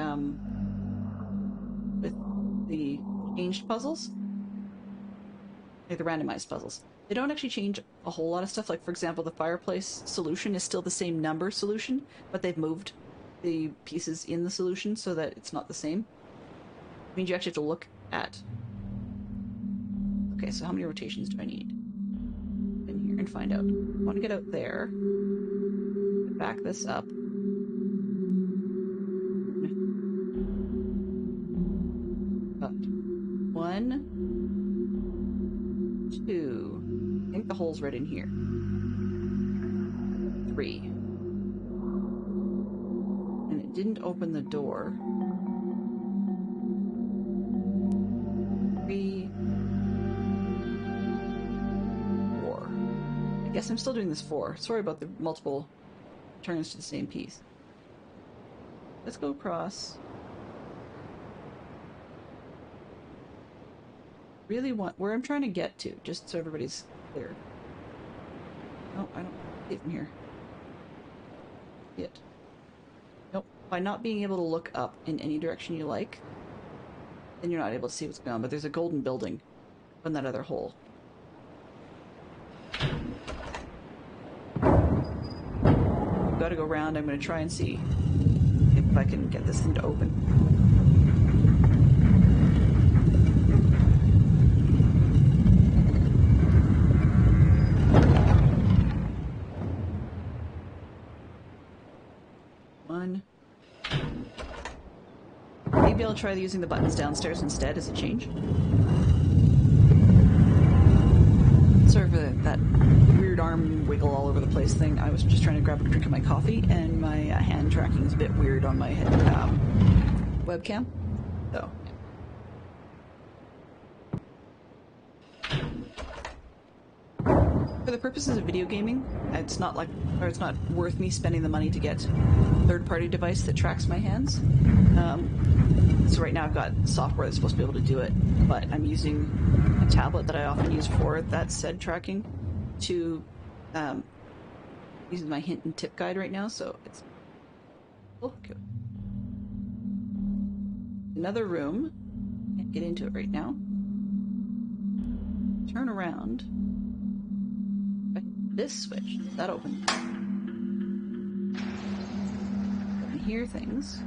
with the changed puzzles, like the randomized puzzles. They don't actually change a whole lot of stuff. Like, for example, the fireplace solution is still the same number solution, but they've moved the pieces in the solution so that it's not the same. It means you actually have to look at. Okay, so how many rotations do I need? In here and find out. I want to get out there. Back this up. One, two. I think the hole's right in here. 3. And it didn't open the door. 3, 4. I guess I'm still doing this 4. Sorry about the multiple turns to the same piece. Let's go across. Really want where I'm trying to get to, just so everybody's clear. Oh, I don't see it from here. Yet. Nope. By not being able to look up in any direction you like, then you're not able to see what's going on. But there's a golden building from that other hole. I've got to go around. I'm going to try and see if I can get this thing to open. Maybe I'll try using the buttons downstairs instead as a change. Sorry for that weird arm wiggle all over the place thing. I was just trying to grab a drink of my coffee, and my hand tracking is a bit weird on my head, webcam. So. For the purposes of video gaming, it's not worth me spending the money to get a third-party device that tracks my hands. So right now I've got software that's supposed to be able to do it, but I'm using a tablet that I often use for that said tracking to using my hint and tip guide right now, so it's okay. Another room. Can't get into it right now. Turn around. This switch, that open. I can hear things.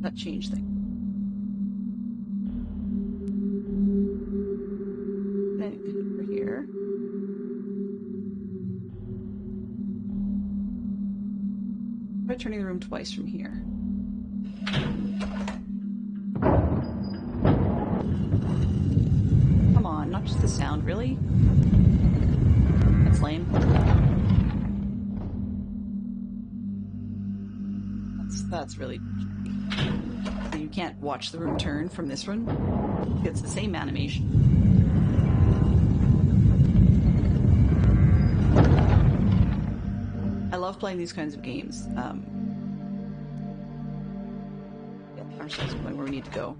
That changed things. Then over here. Try turning the room twice from here. Come on, not just the sound, really? That's lame. That's really... You can't watch the room turn from this one. It's the same animation. I love playing these kinds of games. Get ourselves going where we need to go.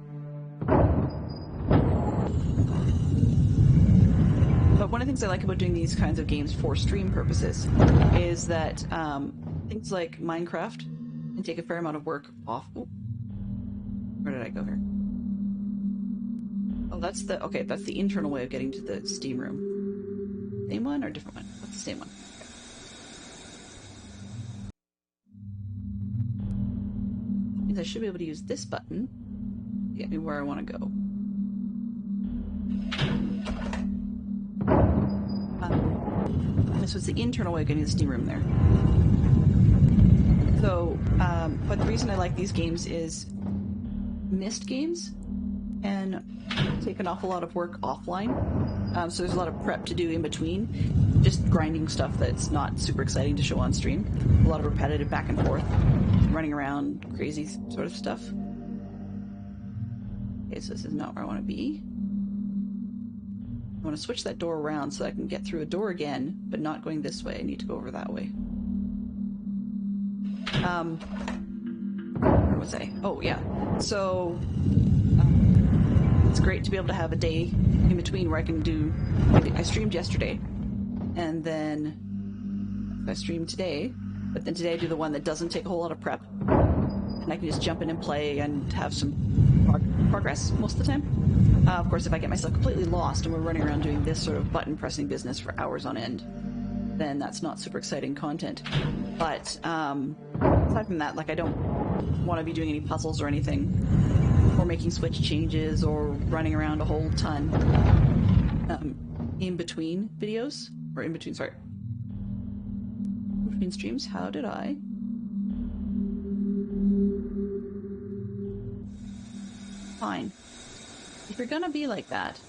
But one of the things I like about doing these kinds of games for stream purposes is that things like Minecraft can take a fair amount of work off. Ooh. Where did I go here? Oh, that's the internal way of getting to the steam room. Same one or different one? That's the same one. That means I should be able to use this button to get me where I want to go. This was the internal way of getting to the steam room there. So, but the reason I like these games is missed games and take an awful lot of work offline. So there's a lot of prep to do in between. Just grinding stuff that's not super exciting to show on stream. A lot of repetitive back and forth, running around, crazy sort of stuff. Okay, so this is not where I want to be. I want to switch that door around so I can get through a door again, but not going this way. I need to go over that way. Where was I? Oh, yeah. So, it's great to be able to have a day in between where I can do... I streamed yesterday, and then I streamed today, but then today I do the one that doesn't take a whole lot of prep, and I can just jump in and play and have some progress most of the time. Of course, if I get myself completely lost and we're running around doing this sort of button-pressing business for hours on end, then that's not super exciting content. But aside from that, like, I don't want to be doing any puzzles or anything, or making switch changes, or running around a whole ton in between videos, or in between streams. How did I? Fine. If you're gonna be like that,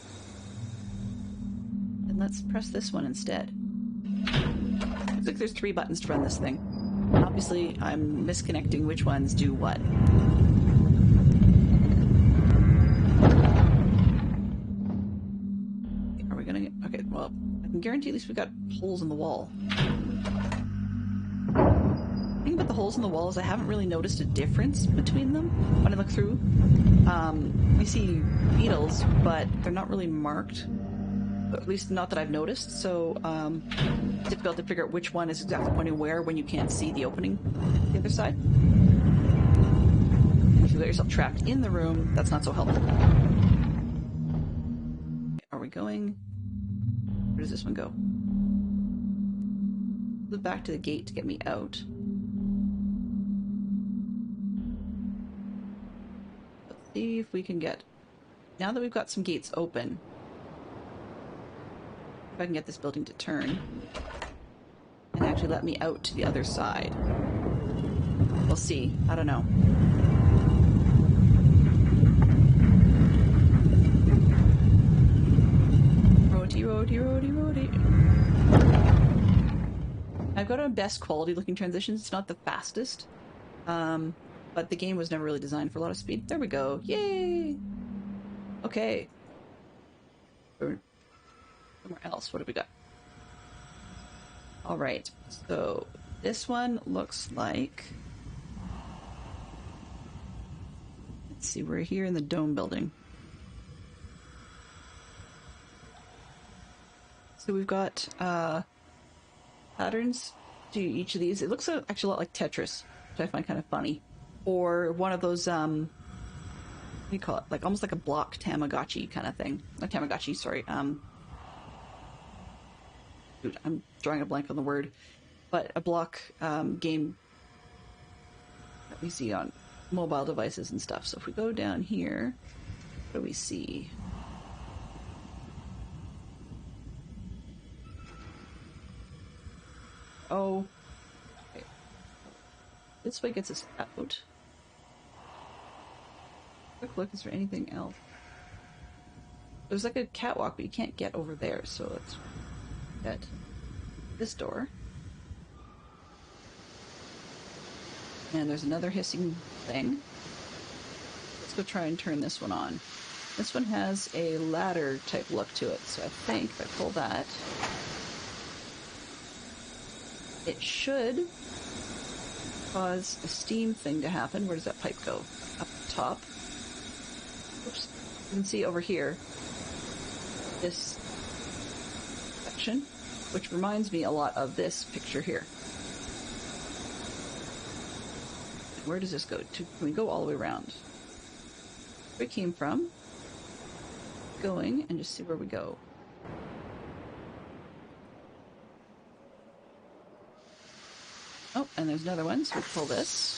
then let's press this one instead. Looks like there's 3 buttons to run this thing. Obviously, I'm misconnecting which ones do what. Are we gonna get... Okay, well, I can guarantee at least we got holes in the wall. The thing about the holes in the wall is I haven't really noticed a difference between them when I look through. I see beetles, but they're not really marked. At least not that I've noticed, so it's difficult to figure out which one is exactly pointing where when you can't see the opening on the other side. And if you get yourself trapped in the room, that's not so helpful. Are we going? Where does this one go? Move back to the gate to get me out. Let's see if we can get... Now that we've got some gates open, if I can get this building to turn and actually let me out to the other side. We'll see. I don't know. Roadie, roadie, roadie, roadie. I've got a best quality looking transitions. It's not the fastest, but the game was never really designed for a lot of speed. There we go. Yay! Okay. Somewhere else. What have we got? Alright, so this one looks like... Let's see, we're here in the dome building. So we've got patterns to each of these. It looks actually a lot like Tetris, which I find kind of funny. Or one of those, what do you call it? Like, almost like a block Tamagotchi kind of thing. Not Tamagotchi, sorry. Dude, I'm drawing a blank on the word. But a block game that we see on mobile devices and stuff. So if we go down here, what do we see? Oh. Okay. This way gets us out. Quick look, is there anything else? There's like a catwalk, but you can't get over there, so let's get this door. And there's another hissing thing. Let's go try and turn this one on. This one has a ladder type look to it, so I think if I pull that, it should cause a steam thing to happen. Where does that pipe go? Up top. Oops. You can see over here this section, which reminds me a lot of this picture here. Where does this go to? Can we go all the way around? Where we came from? Going and just see where we go. Oh, and there's another one, so we pull this.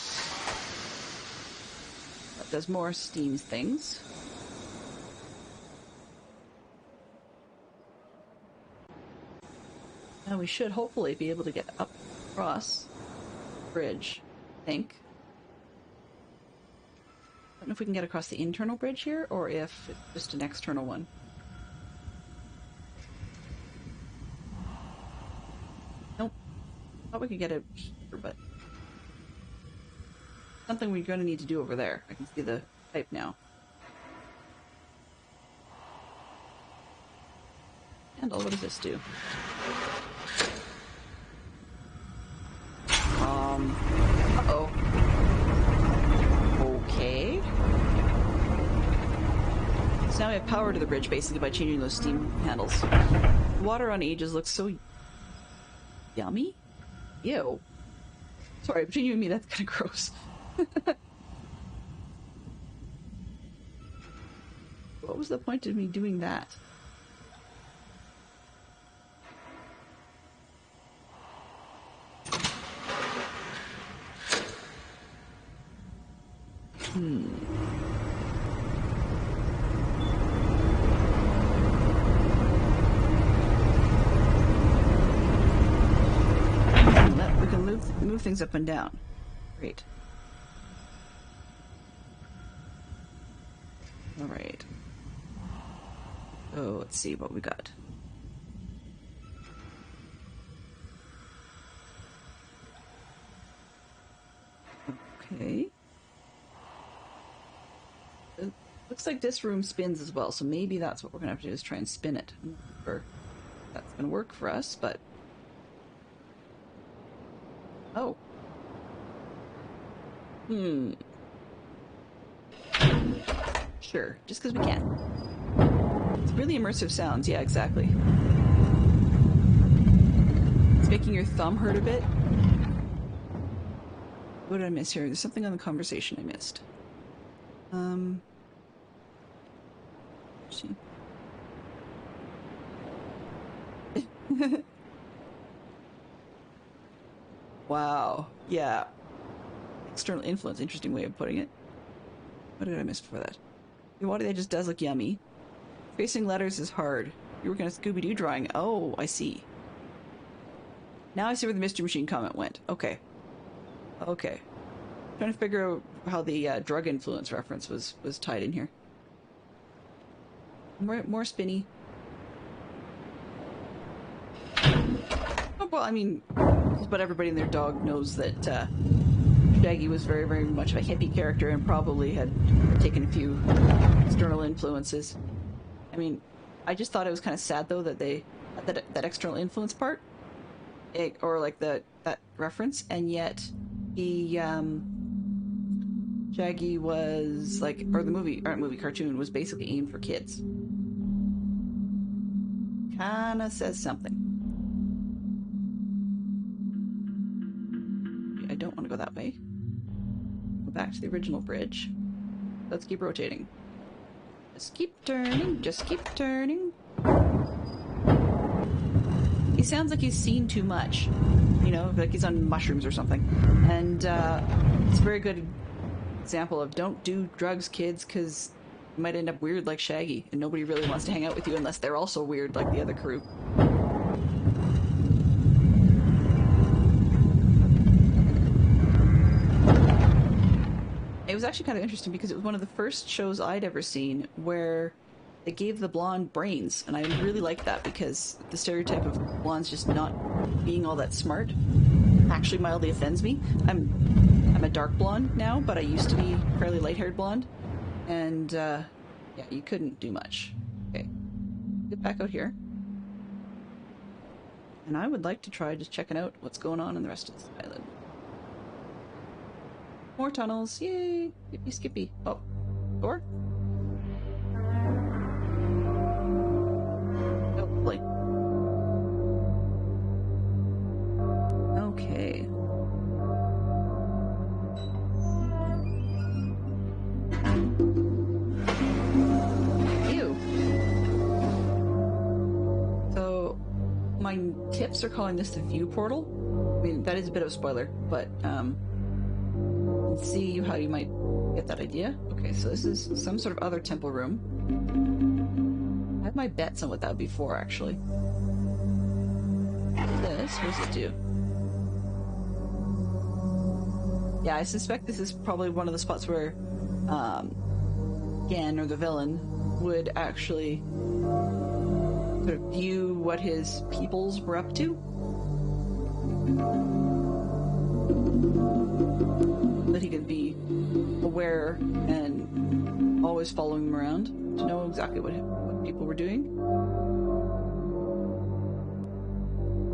That does more steam things. Now we should hopefully be able to get up across the bridge, I think. don't know if we can get across the internal bridge here, or if it's just an external one. Nope. Thought we could get it here, but something we're going to need to do over there. I can see the pipe now. And what does this do? Uh-oh. Okay. So now we have power to the bridge, basically, by changing those steam handles. Water on ages looks so yummy. Ew. Sorry, between you and me, that's kind of gross. What was the point of me doing that? We can move things up and down. Great. All right. Oh, let's see what we got. Okay. It looks like this room spins as well, so maybe that's what we're gonna have to do, is try and spin it. I'm not sure if that's gonna work for us, but... Oh. Sure, just because we can. It's really immersive sounds, yeah, exactly. It's making your thumb hurt a bit. What did I miss here? There's something on the conversation I missed. See. Wow. Yeah. External influence. Interesting way of putting it. What did I miss before that? The water that just does look yummy. Tracing letters is hard. You working on a Scooby-Doo drawing. Oh, I see. Now I see where the Mystery Machine comment went. Okay. Okay. Trying to figure out how the drug influence reference was tied in here. More spinny. Oh, well, I mean, but everybody and their dog knows that Shaggy was very, very much of a hippie character and probably had taken a few external influences. I mean, I just thought it was kind of sad though that they that external influence part, or like that reference, and yet he Shaggy was like, or the movie cartoon was basically aimed for kids. Kinda says something. I don't want to go that way. Go back to the original bridge. Let's keep rotating. Just keep turning, just keep turning. He sounds like he's seen too much. You know, like he's on mushrooms or something. And it's a very good example of don't do drugs, kids, because you might end up weird like Shaggy, and nobody really wants to hang out with you unless they're also weird like the other crew. It was actually kind of interesting because it was one of the first shows I'd ever seen where they gave the blonde brains, and I really liked that because the stereotype of blondes just not being all that smart actually mildly offends me. I'm a dark blonde now, but I used to be fairly light-haired blonde, and yeah, you couldn't do much. Okay, get back out here, and I would like to try just checking out what's going on in the rest of this island. More tunnels, yay! Skippy, skippy. Oh, door? Oh, boy. Okay. Ew. So, my tips are calling this the view portal. I mean, that is a bit of a spoiler, but, see how you might get that idea. Okay, so this is some sort of other temple room. I have my bets on what that would be for, actually. This, what does it do? Yeah, I suspect this is probably one of the spots where Gan, or the villain, would actually sort of view what his peoples were up to. That he could be aware and always following them around to know exactly what people were doing.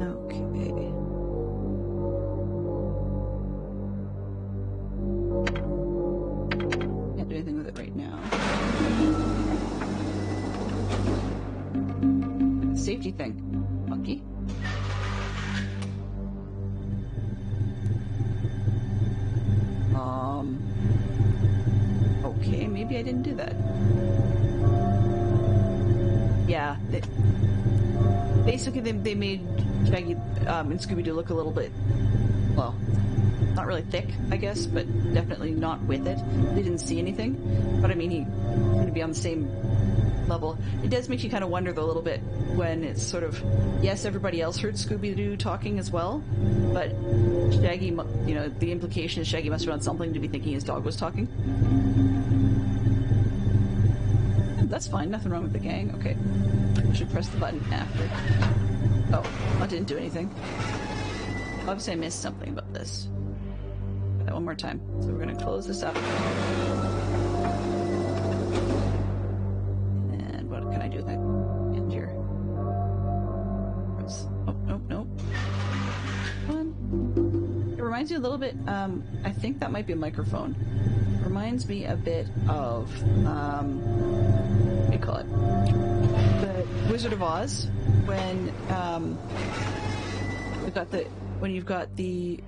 Okay. Can't do anything with it right now. Safety thing. Monkey. Okay, maybe I didn't do that. Yeah, basically they made Shaggy and Scooby-Doo look a little bit, well, not really thick, I guess, but definitely not with it. They didn't see anything, but I mean, he's going to be on the same level. It does make you kind of wonder though a little bit when it's sort of, yes, everybody else heard Scooby-Doo talking as well, but Shaggy, you know, the implication is Shaggy must have done something to be thinking his dog was talking. That's fine, nothing wrong with the gang. Okay. I should press the button after. Oh, I didn't do anything. Obviously I missed something about this. Try that one more time. So we're gonna close this up. And what can I do with that end here? Oh, nope, nope. One. It reminds me a little bit, I think that might be a microphone. It reminds me a bit of, what do you call it? The Wizard of Oz, when you've got the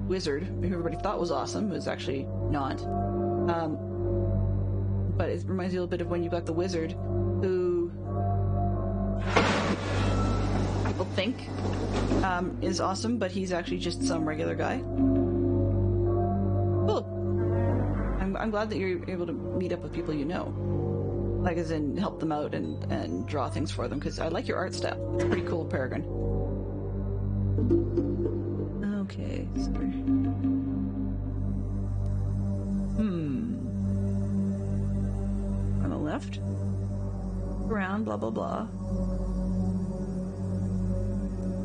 wizard who everybody thought was awesome, was actually not. But it reminds me a little bit of when you've got the wizard who people think is awesome, but he's actually just some regular guy. Cool. I'm glad that you're able to meet up with people you know. Like, as in, help them out and draw things for them, because I like your art style. It's pretty cool, Peregrine. Okay, sorry. On the left. Around, blah, blah, blah.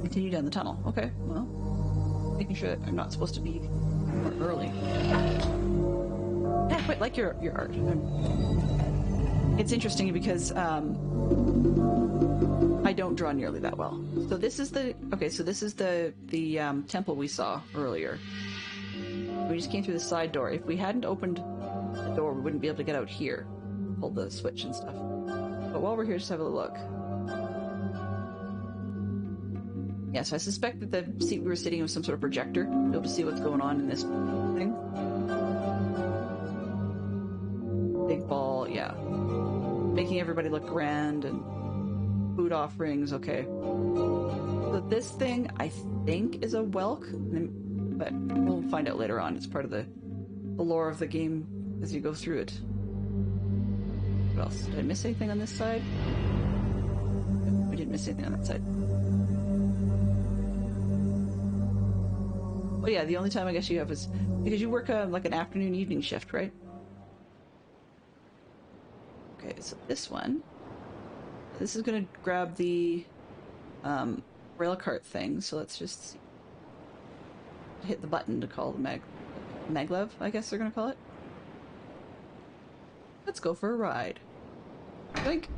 Continue down the tunnel. Okay, well. Making sure that I'm not supposed to be more early. Yeah, I quite like your art. It's interesting because I don't draw nearly that well. So this is the temple we saw earlier. We just came through the side door. If we hadn't opened the door, we wouldn't be able to get out here, pull the switch and stuff. But while we're here, just have a look. Yeah, so I suspect that the seat we were sitting in was some sort of projector, to be able to see what's going on in this thing. Big ball, yeah. Making everybody look grand and food offerings, okay. So this thing, I think, is a whelk, but we'll find out later on. It's part of the lore of the game as you go through it. What else? Did I miss anything on this side? We didn't miss anything on that side. Well, yeah, the only time I guess you have is because you work like an afternoon evening shift, right? Okay, so this one. This is going to grab the rail cart thing, so let's just hit the button to call the maglev, I guess they're going to call it. Let's go for a ride. Blink.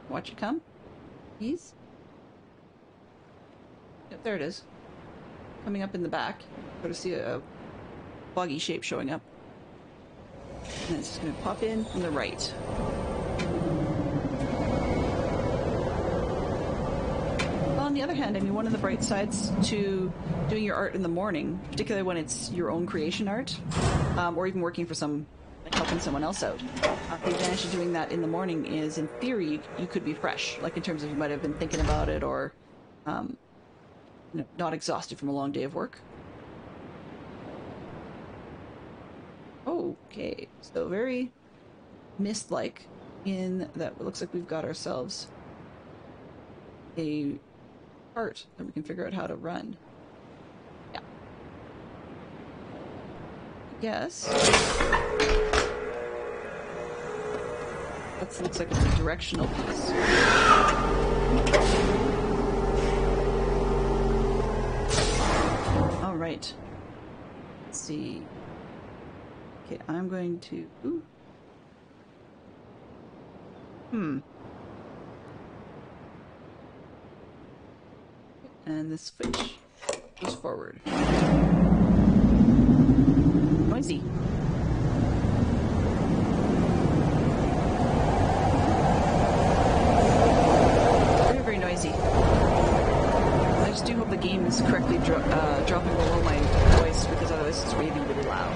Watch it come. Ease. Yep, there it is. Coming up in the back. Sort of see a boggy shape showing up. And it's just going to pop in from the right. Well, on the other hand, I mean, one of the bright sides to doing your art in the morning, particularly when it's your own creation art, or even working for like helping someone else out, the advantage of doing that in the morning is, in theory, you could be fresh, like in terms of you might have been thinking about it, or not exhausted from a long day of work. Okay, so very mist-like in that it looks like we've got ourselves a part that we can figure out how to run. Yeah. Yes. That looks like it's a directional piece. All right. Let's see. Okay, I'm going to... Ooh. And this switch goes forward. Noisy. Very, very noisy. I just do hope the game is correctly dropping below my voice, because otherwise it's really, really loud.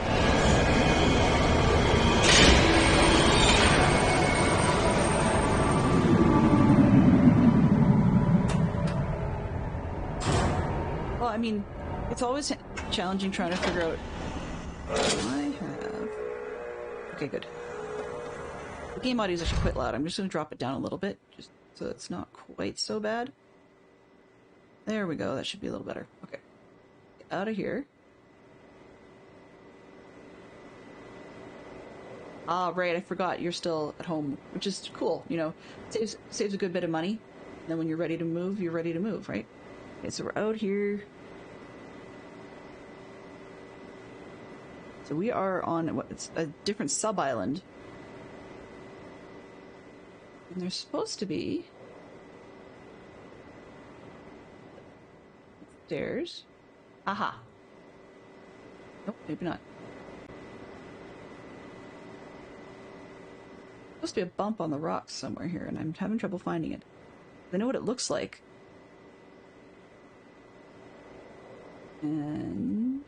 Well, I mean, it's always challenging trying to figure out what I have. Okay, good. The game audio is actually quite loud. I'm just going to drop it down a little bit, just so it's not quite so bad. There we go. That should be a little better. Okay. Get out of here. Ah, right. I forgot you're still at home, which is cool. You know, saves a good bit of money. And then when you're ready to move, you're ready to move, right? Okay, so we're out here. So we are on it's a different sub-island. And there's supposed to be stairs. Aha. Nope, maybe not. Supposed to be a bump on the rocks somewhere here, and I'm having trouble finding it. I know what it looks like. And...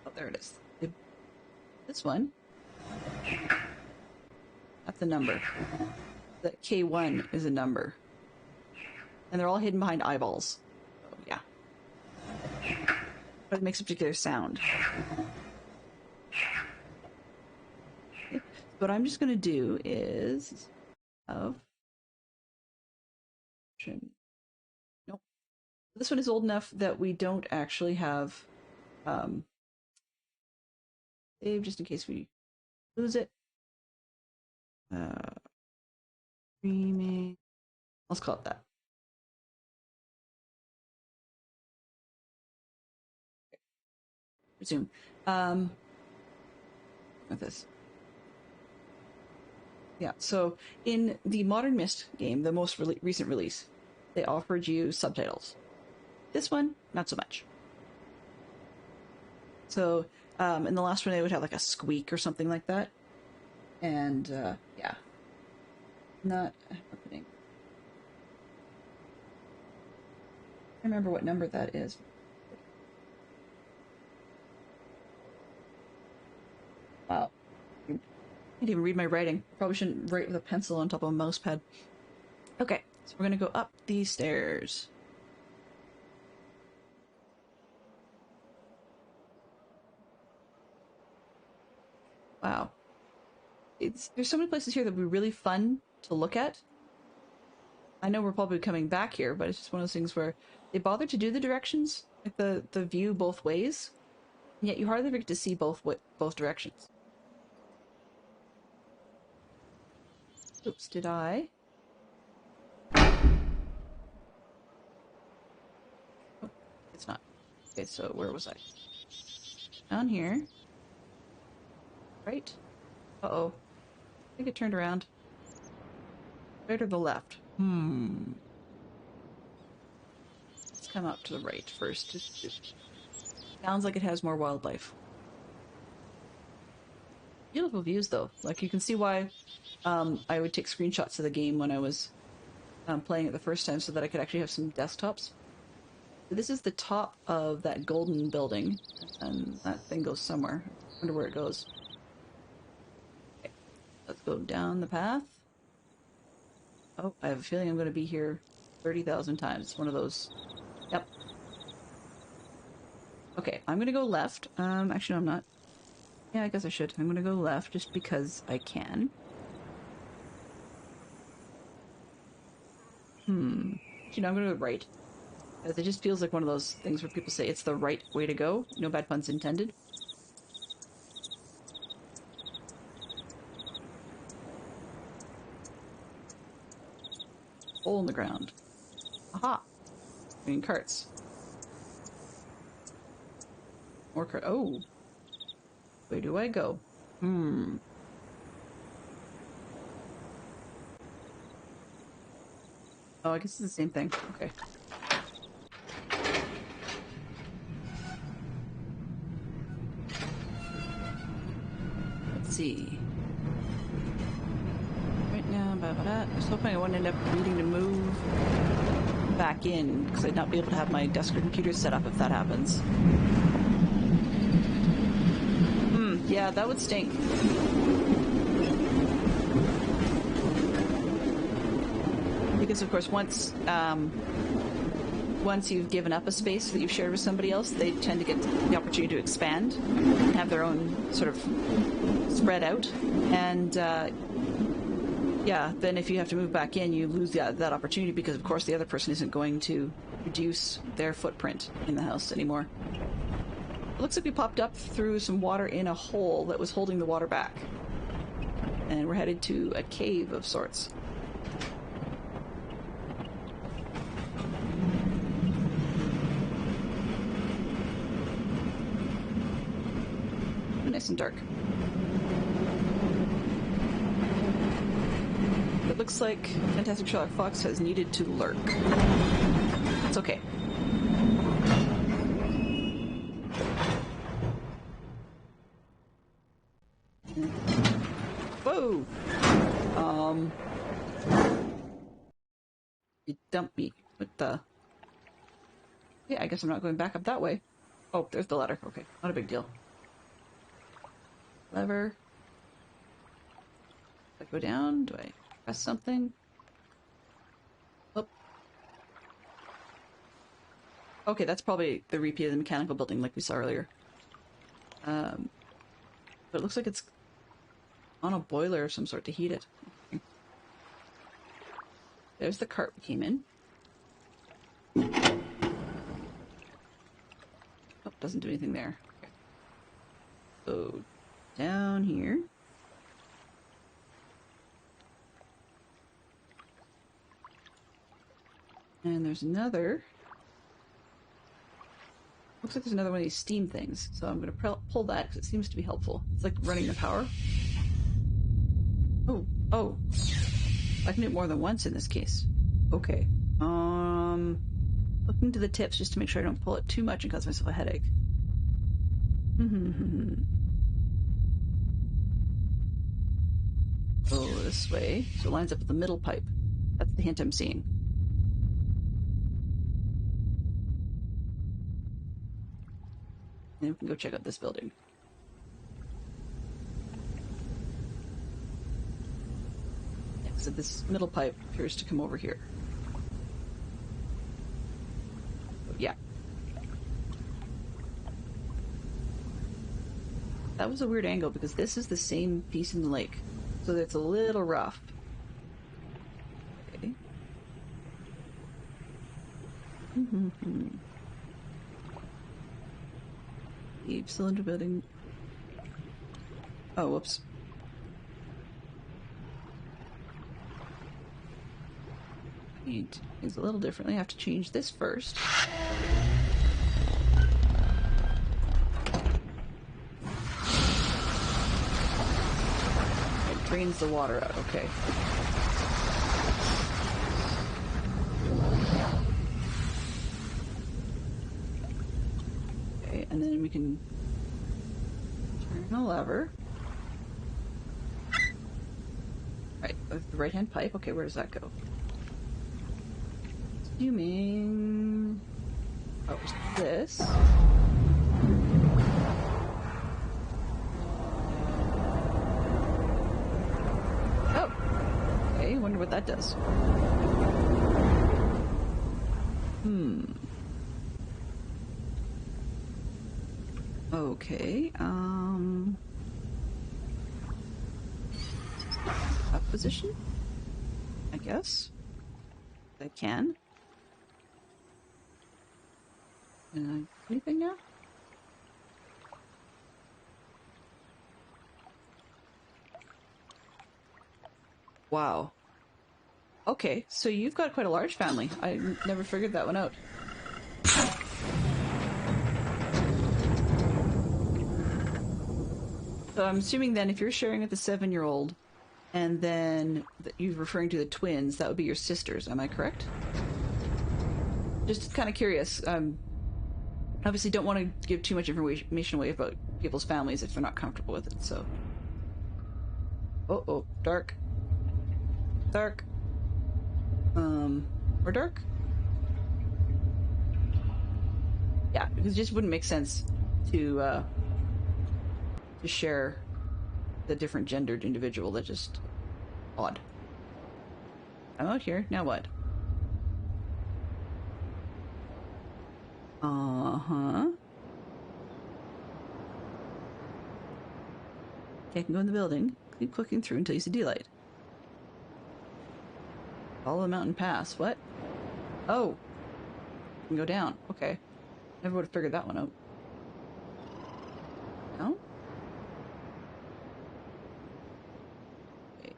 oh, there it is. This one. That's the number. The K1 is a number. And they're all hidden behind eyeballs. Oh, yeah. But it makes a particular sound. Okay. What I'm just going to do is... nope. This one is old enough that we don't actually have... save just in case we lose it. Rime. Let's call it that. Okay. Resume. With this. Yeah, so in the Modern Myst game, the most recent release, they offered you subtitles. This one, not so much. So, in the last one, they would have like a squeak or something like that. And, yeah. Not happening. I remember what number that is. Wow. I can't even read my writing. Probably shouldn't write with a pencil on top of a mouse pad. Okay, so we're gonna go up these stairs. Wow. There's so many places here that would be really fun to look at. I know we're probably coming back here, but it's just one of those things where they bother to do the directions, like the view both ways, and yet you hardly ever get to see both directions. Oops, did I? Oh, it's not. Okay, so where was I? Down here. Right? Uh-oh. I think it turned around. Right or the left? Let's come up to the right first. It sounds like it has more wildlife. Beautiful views, though. Like, you can see why I would take screenshots of the game when I was playing it the first time, so that I could actually have some desktops. So this is the top of that golden building, and that thing goes somewhere. I wonder where it goes. Okay, let's go down the path. Oh, I have a feeling I'm going to be here 30,000 times. It's one of those. Yep. Okay, I'm going to go left. Actually, no, I'm not. Yeah, I guess I should. I'm going to go left just because I can. Actually, no, I'm going to go right. Because it just feels like one of those things where people say it's the right way to go. No bad puns intended. Hole in the ground. Aha! Green carts. More cart. Oh! Where do I go? Hmm. Oh, I guess it's the same thing. Okay. Let's see. Right now, I was hoping I wouldn't end up needing to move back in, because I'd not be able to have my desk or computer set up if that happens. Yeah, that would stink. Because of course, once you've given up a space that you've shared with somebody else, they tend to get the opportunity to expand and have their own sort of spread out. And yeah, then if you have to move back in, you lose that opportunity because, of course, the other person isn't going to reduce their footprint in the house anymore. It looks like we popped up through some water in a hole that was holding the water back. And we're headed to a cave of sorts. Nice and dark. It looks like Fantastic Sherlock Fox has needed to lurk. It's okay. Whoa! You dumped me. What the? Yeah, I guess I'm not going back up that way. Oh, there's the ladder. Okay, not a big deal. Lever. Do I go down? Do I press something? Oh. Okay, that's probably the repeat of the mechanical building like we saw earlier. But it looks like it's on a boiler of some sort to heat it. Okay. There's the cart we came in. Oh, doesn't do anything there. Okay. So, down here. And there's another. Looks like there's another one of these steam things. So I'm going to pull that because it seems to be helpful. It's like running the power. Oh. I can do it more than once in this case. Okay. Looking to the tips just to make sure I don't pull it too much and cause myself a headache. Oh, this way. So it lines up with the middle pipe. That's the hint I'm seeing. And we can go check out this building. Yeah, so this middle pipe appears to come over here. Yeah. That was a weird angle because this is the same piece in the lake. So it's a little rough. Okay. Deep cylinder building. Oh, whoops. Need things a little differently. I have to change this first. It drains the water out, okay. Okay, and then we can turn a lever. Right, with the right-hand pipe. Okay, where does that go? Assuming... Oh, this. Oh! Okay, wonder what that does. Okay, up position? I guess. I can. Anything now? Wow. Okay, so you've got quite a large family. I never figured that one out. So I'm assuming then if you're sharing with the 7-year-old, and then you're referring to the twins, that would be your sisters. Am I correct? Just kind of curious. Obviously don't want to give too much information away about people's families if they're not comfortable with it, so... Oh, dark. Dark. Or dark? Yeah, because it just wouldn't make sense to share the different gendered individual. That's just odd. I'm out here. Now what? Uh-huh. Okay, I can go in the building. Keep clicking through until you see daylight. Follow the mountain pass. What? Oh. You can go down. Okay. Never would have figured that one out. No? Okay.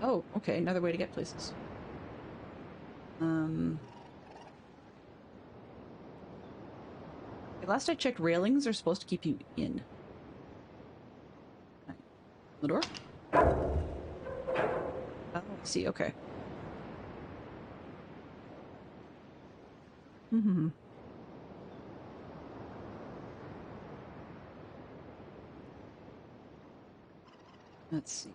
Oh, okay. Another way to get places. Last I checked, railings are supposed to keep you in. The door? Oh, I see. Okay. Mm-hmm. Let's see.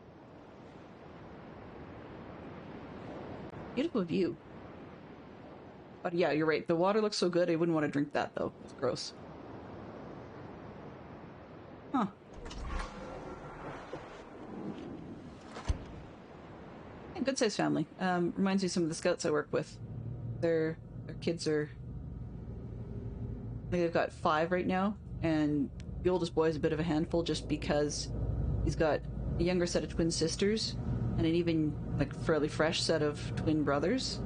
Beautiful view. But yeah, you're right. The water looks so good, I wouldn't want to drink that, though. It's gross. Huh. Yeah, good sized family. Reminds me of some of the scouts I work with. Their kids are... I think they've got 5 right now, and the oldest boy is a bit of a handful just because he's got a younger set of twin sisters and an even, like, fairly fresh set of twin brothers.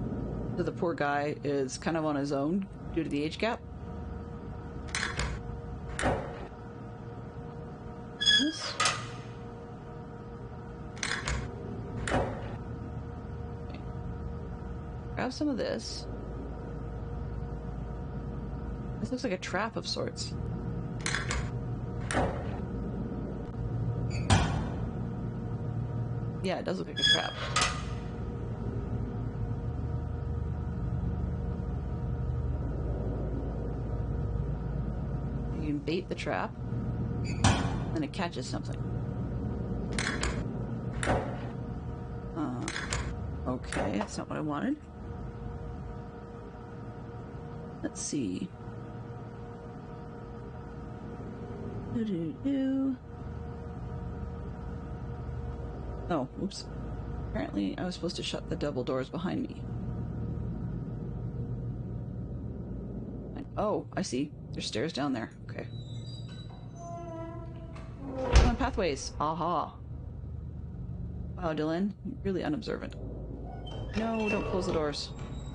So the poor guy is kind of on his own due to the age gap. This? Okay. Grab some of this. This looks like a trap of sorts. Yeah, it does look like a trap. You can bait the trap, and it catches something. Okay, that's not what I wanted. Let's see. Oh, oops. Apparently I was supposed to shut the double doors behind me. Oh, I see. There's stairs down there. Okay. Come on, pathways. Aha. Wow, Dylan. You're really unobservant. No, don't close the doors.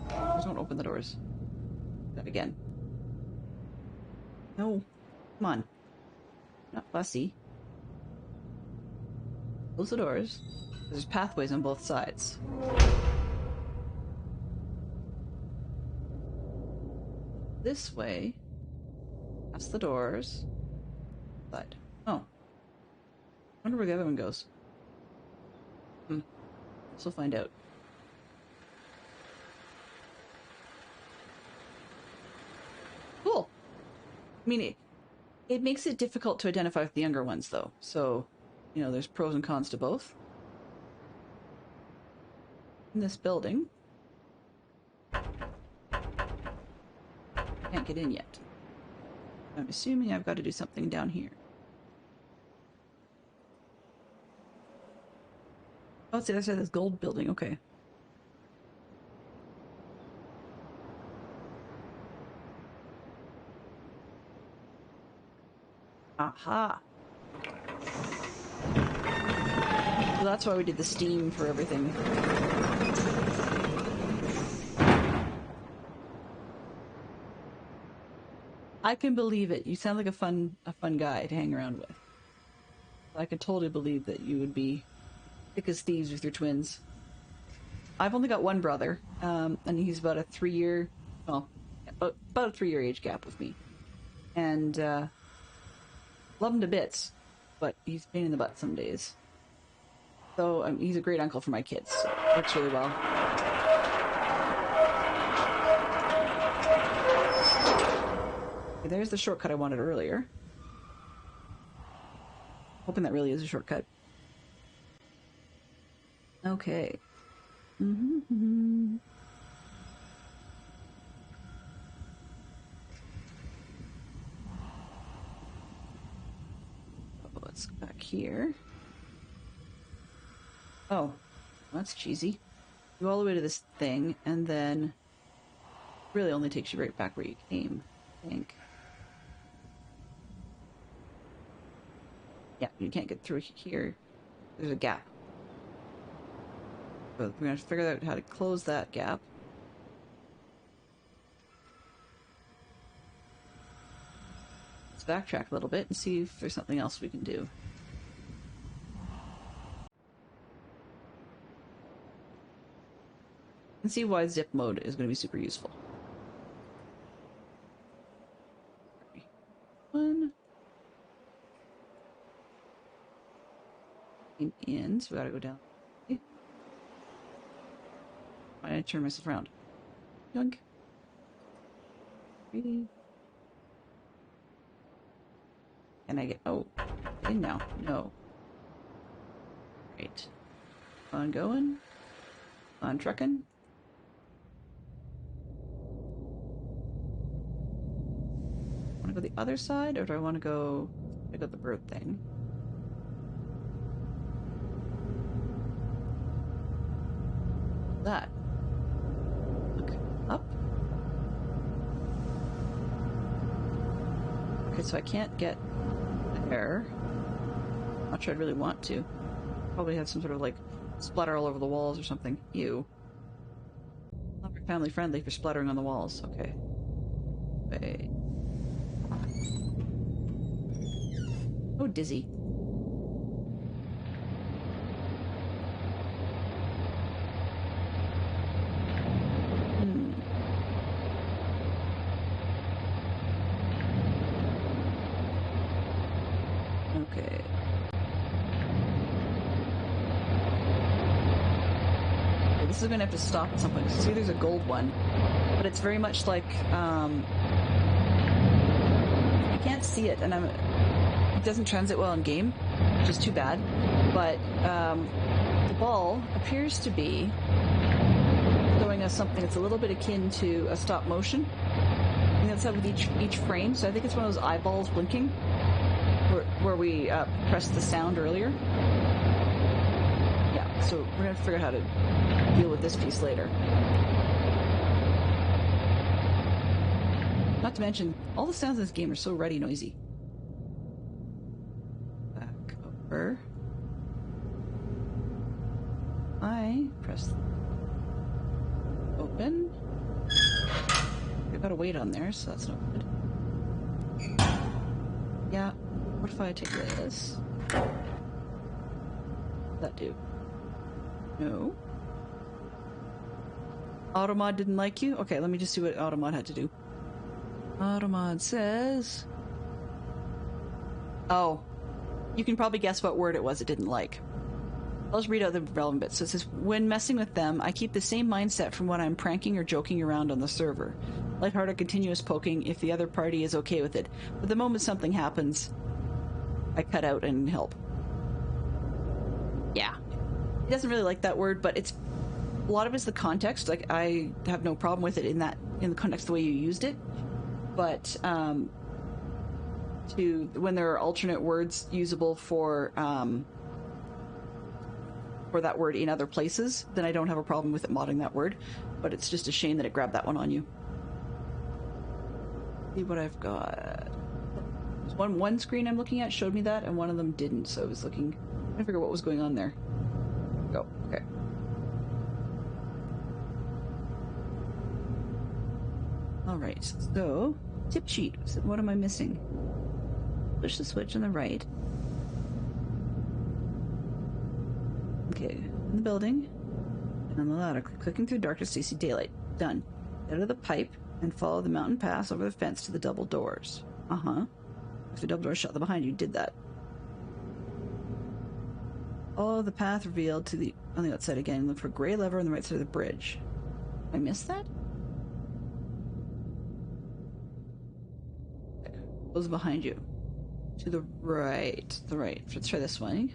Just don't open the doors. Do that again. No. Come on. Not fussy. Close the doors. There's pathways on both sides. This way. Past the doors. Side. Oh. I wonder where the other one goes. Guess we'll find out. Cool. I mean, it makes it difficult to identify with the younger ones, though. So, you know, there's pros and cons to both. In this building. Can't get in yet. I'm assuming I've got to do something down here. Oh, it's the other side of this gold building. Okay. Aha. So that's why we did the steam for everything. I can believe it. You sound like a fun guy to hang around with. I could totally believe that you would be thick as thieves with your twins. I've only got one brother, and he's about a 3-year, well, about a 3-year age gap with me. And love him to bits, but he's a pain in the butt some days. So he's a great uncle for my kids. So it works really well. Okay, there's the shortcut I wanted earlier. Hoping that really is a shortcut. Okay. Oh, let's go back here. Oh, that's cheesy. Go all the way to this thing, and then really only takes you right back where you came, I think. Yeah, you can't get through here. There's a gap. But we're going to figure out how to close that gap. Let's backtrack a little bit and see if there's something else we can do. And see why zip mode is going to be super useful. One. In, so we gotta go down. Okay. I gotta turn myself around. Yoink. 3. Can I get... Oh. In now. No. Right. On going. On trucking. Want to go the other side, or do I want to go... I got the bird thing. That. Look up. Okay, so I can't get there. Not sure I'd really want to. Probably have some sort of like splatter all over the walls or something. Ew. Not very family friendly for splattering on the walls. Okay. Wait. Oh, dizzy. Okay. This is gonna have to stop at some point. See, there's a gold one, but it's very much like I can't see it, and it doesn't translate well in game, which is too bad. But the ball appears to be showing us something that's a little bit akin to a stop motion. I think that's how with each frame. So I think it's one of those eyeballs blinking. Where we pressed the sound earlier. Yeah, so we're going to figure out how to deal with this piece later. Not to mention, all the sounds in this game are so ruddy noisy. Back over. I press open. I've got a weight on there, so that's not good. Yeah. What if I take this? What does that do? No. Automod didn't like you? Okay, let me just see what Automod had to do. Automod says... Oh. You can probably guess what word it was it didn't like. I'll just read out the relevant bits. So it says, when messing with them, I keep the same mindset from when I'm pranking or joking around on the server. Lighthearted, continuous poking if the other party is okay with it. But the moment something happens... I cut out and help. Yeah. He doesn't really like that word, but it's a lot of it's the context. Like, I have no problem with it in the context the way you used it. But when there are alternate words usable for that word in other places, then I don't have a problem with it modding that word. But it's just a shame that it grabbed that one on you. See what I've got. One screen I'm looking at showed me that, and one of them didn't, so I was trying to figure out what was going on there. Go. Okay. Alright, so... Tip sheet. So what am I missing? Push the switch on the right. Okay, in the building. And on the ladder, clicking through darkness to see daylight. Done. Get out of the pipe and follow the mountain path over the fence to the double doors. Uh-huh. If the double doors shut behind you, did that. Follow the path revealed on the outside again. Look for a gray lever on the right side of the bridge. I missed that? Okay. Close behind you. To the right. The right. Let's try this one.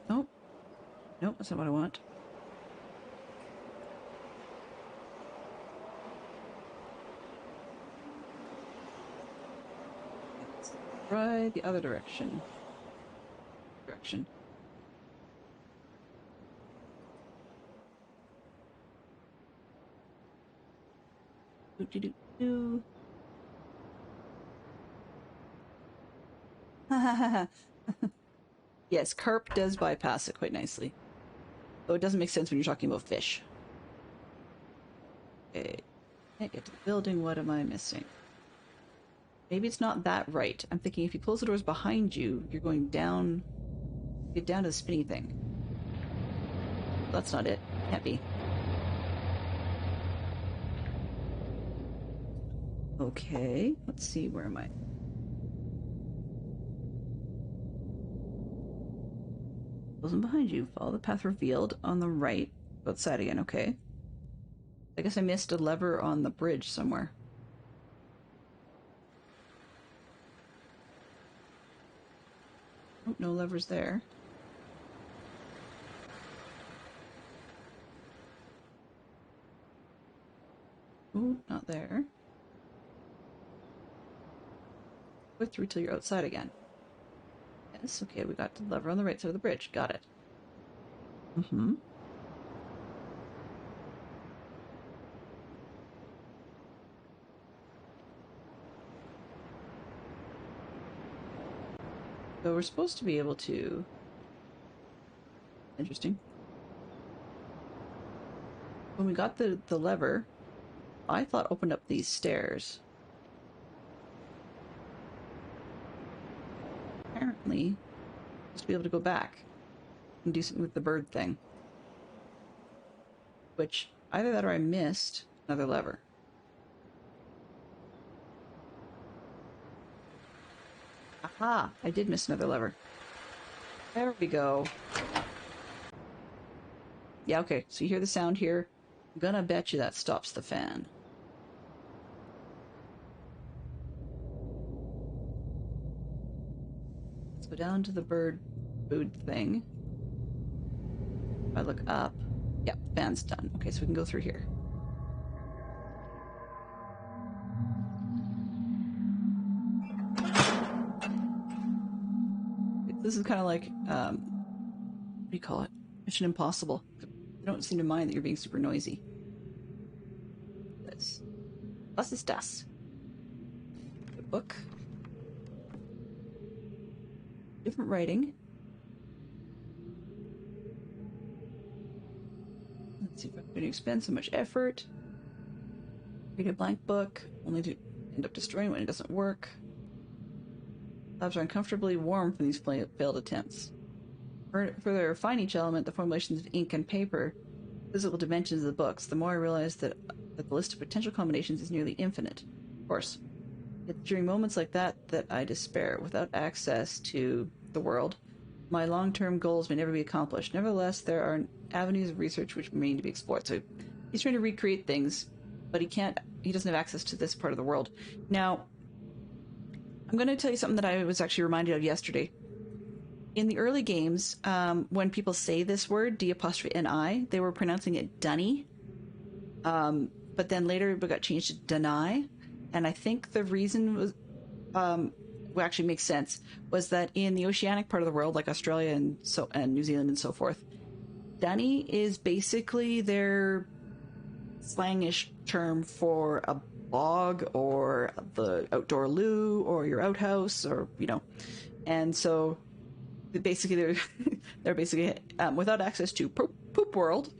Nope. Nope, that's not what I want. Let's try the other direction. Do. Yes, carp does bypass it quite nicely. Though it doesn't make sense when you're talking about fish. Okay. Can't get to the building. What am I missing? Maybe it's not that right. I'm thinking if you close the doors behind you, you're going down... Get down to the spinny thing. That's not it. Can't be. Okay. Let's see. Where am I? Closing behind you. Follow the path revealed on the right. Outside again. Okay. I guess I missed a lever on the bridge somewhere. Oh, no levers there. Oh, not there. Go through till you're outside again. Yes, okay, we got the lever on the right side of the bridge. Got it. Mm-hmm. So we're supposed to be able to... Interesting. When we got the lever, I thought opened up these stairs. Apparently, supposed to be able to go back and do something with the bird thing. Which, either that or I missed another lever. Aha! I did miss another lever. There we go. Yeah, okay, so you hear the sound here. I'm gonna bet you that stops the fan. Let's go down to the bird food thing. If I look up, yep, fan's done. Okay, so we can go through here. This is kind of like, what do you call it? Mission Impossible. I don't seem to mind that you're being super noisy. Was ist das? The book. Different writing. Let's see if I'm going to expend so much effort. Read a blank book, only to end up destroying when it doesn't work. Labs are uncomfortably warm from these failed attempts. Further refine each element, the formulations of ink and paper, physical dimensions of the books, the more I realize that the list of potential combinations is nearly infinite. Of course. It's during moments like that I despair. Without access to the world, my long-term goals may never be accomplished. Nevertheless, there are avenues of research which remain to be explored. So he's trying to recreate things, but he doesn't have access to this part of the world. Now, I'm going to tell you something that I was actually reminded of yesterday. In the early games, when people say this word, D'-N-I, they were pronouncing it Dunny. But then later it got changed to Deny. And I think the reason was, what actually makes sense, was that in the oceanic part of the world, like Australia and New Zealand and so forth, Dunny is basically their slangish term for a bog or the outdoor loo or your outhouse or, and so basically they're basically without access to poop world,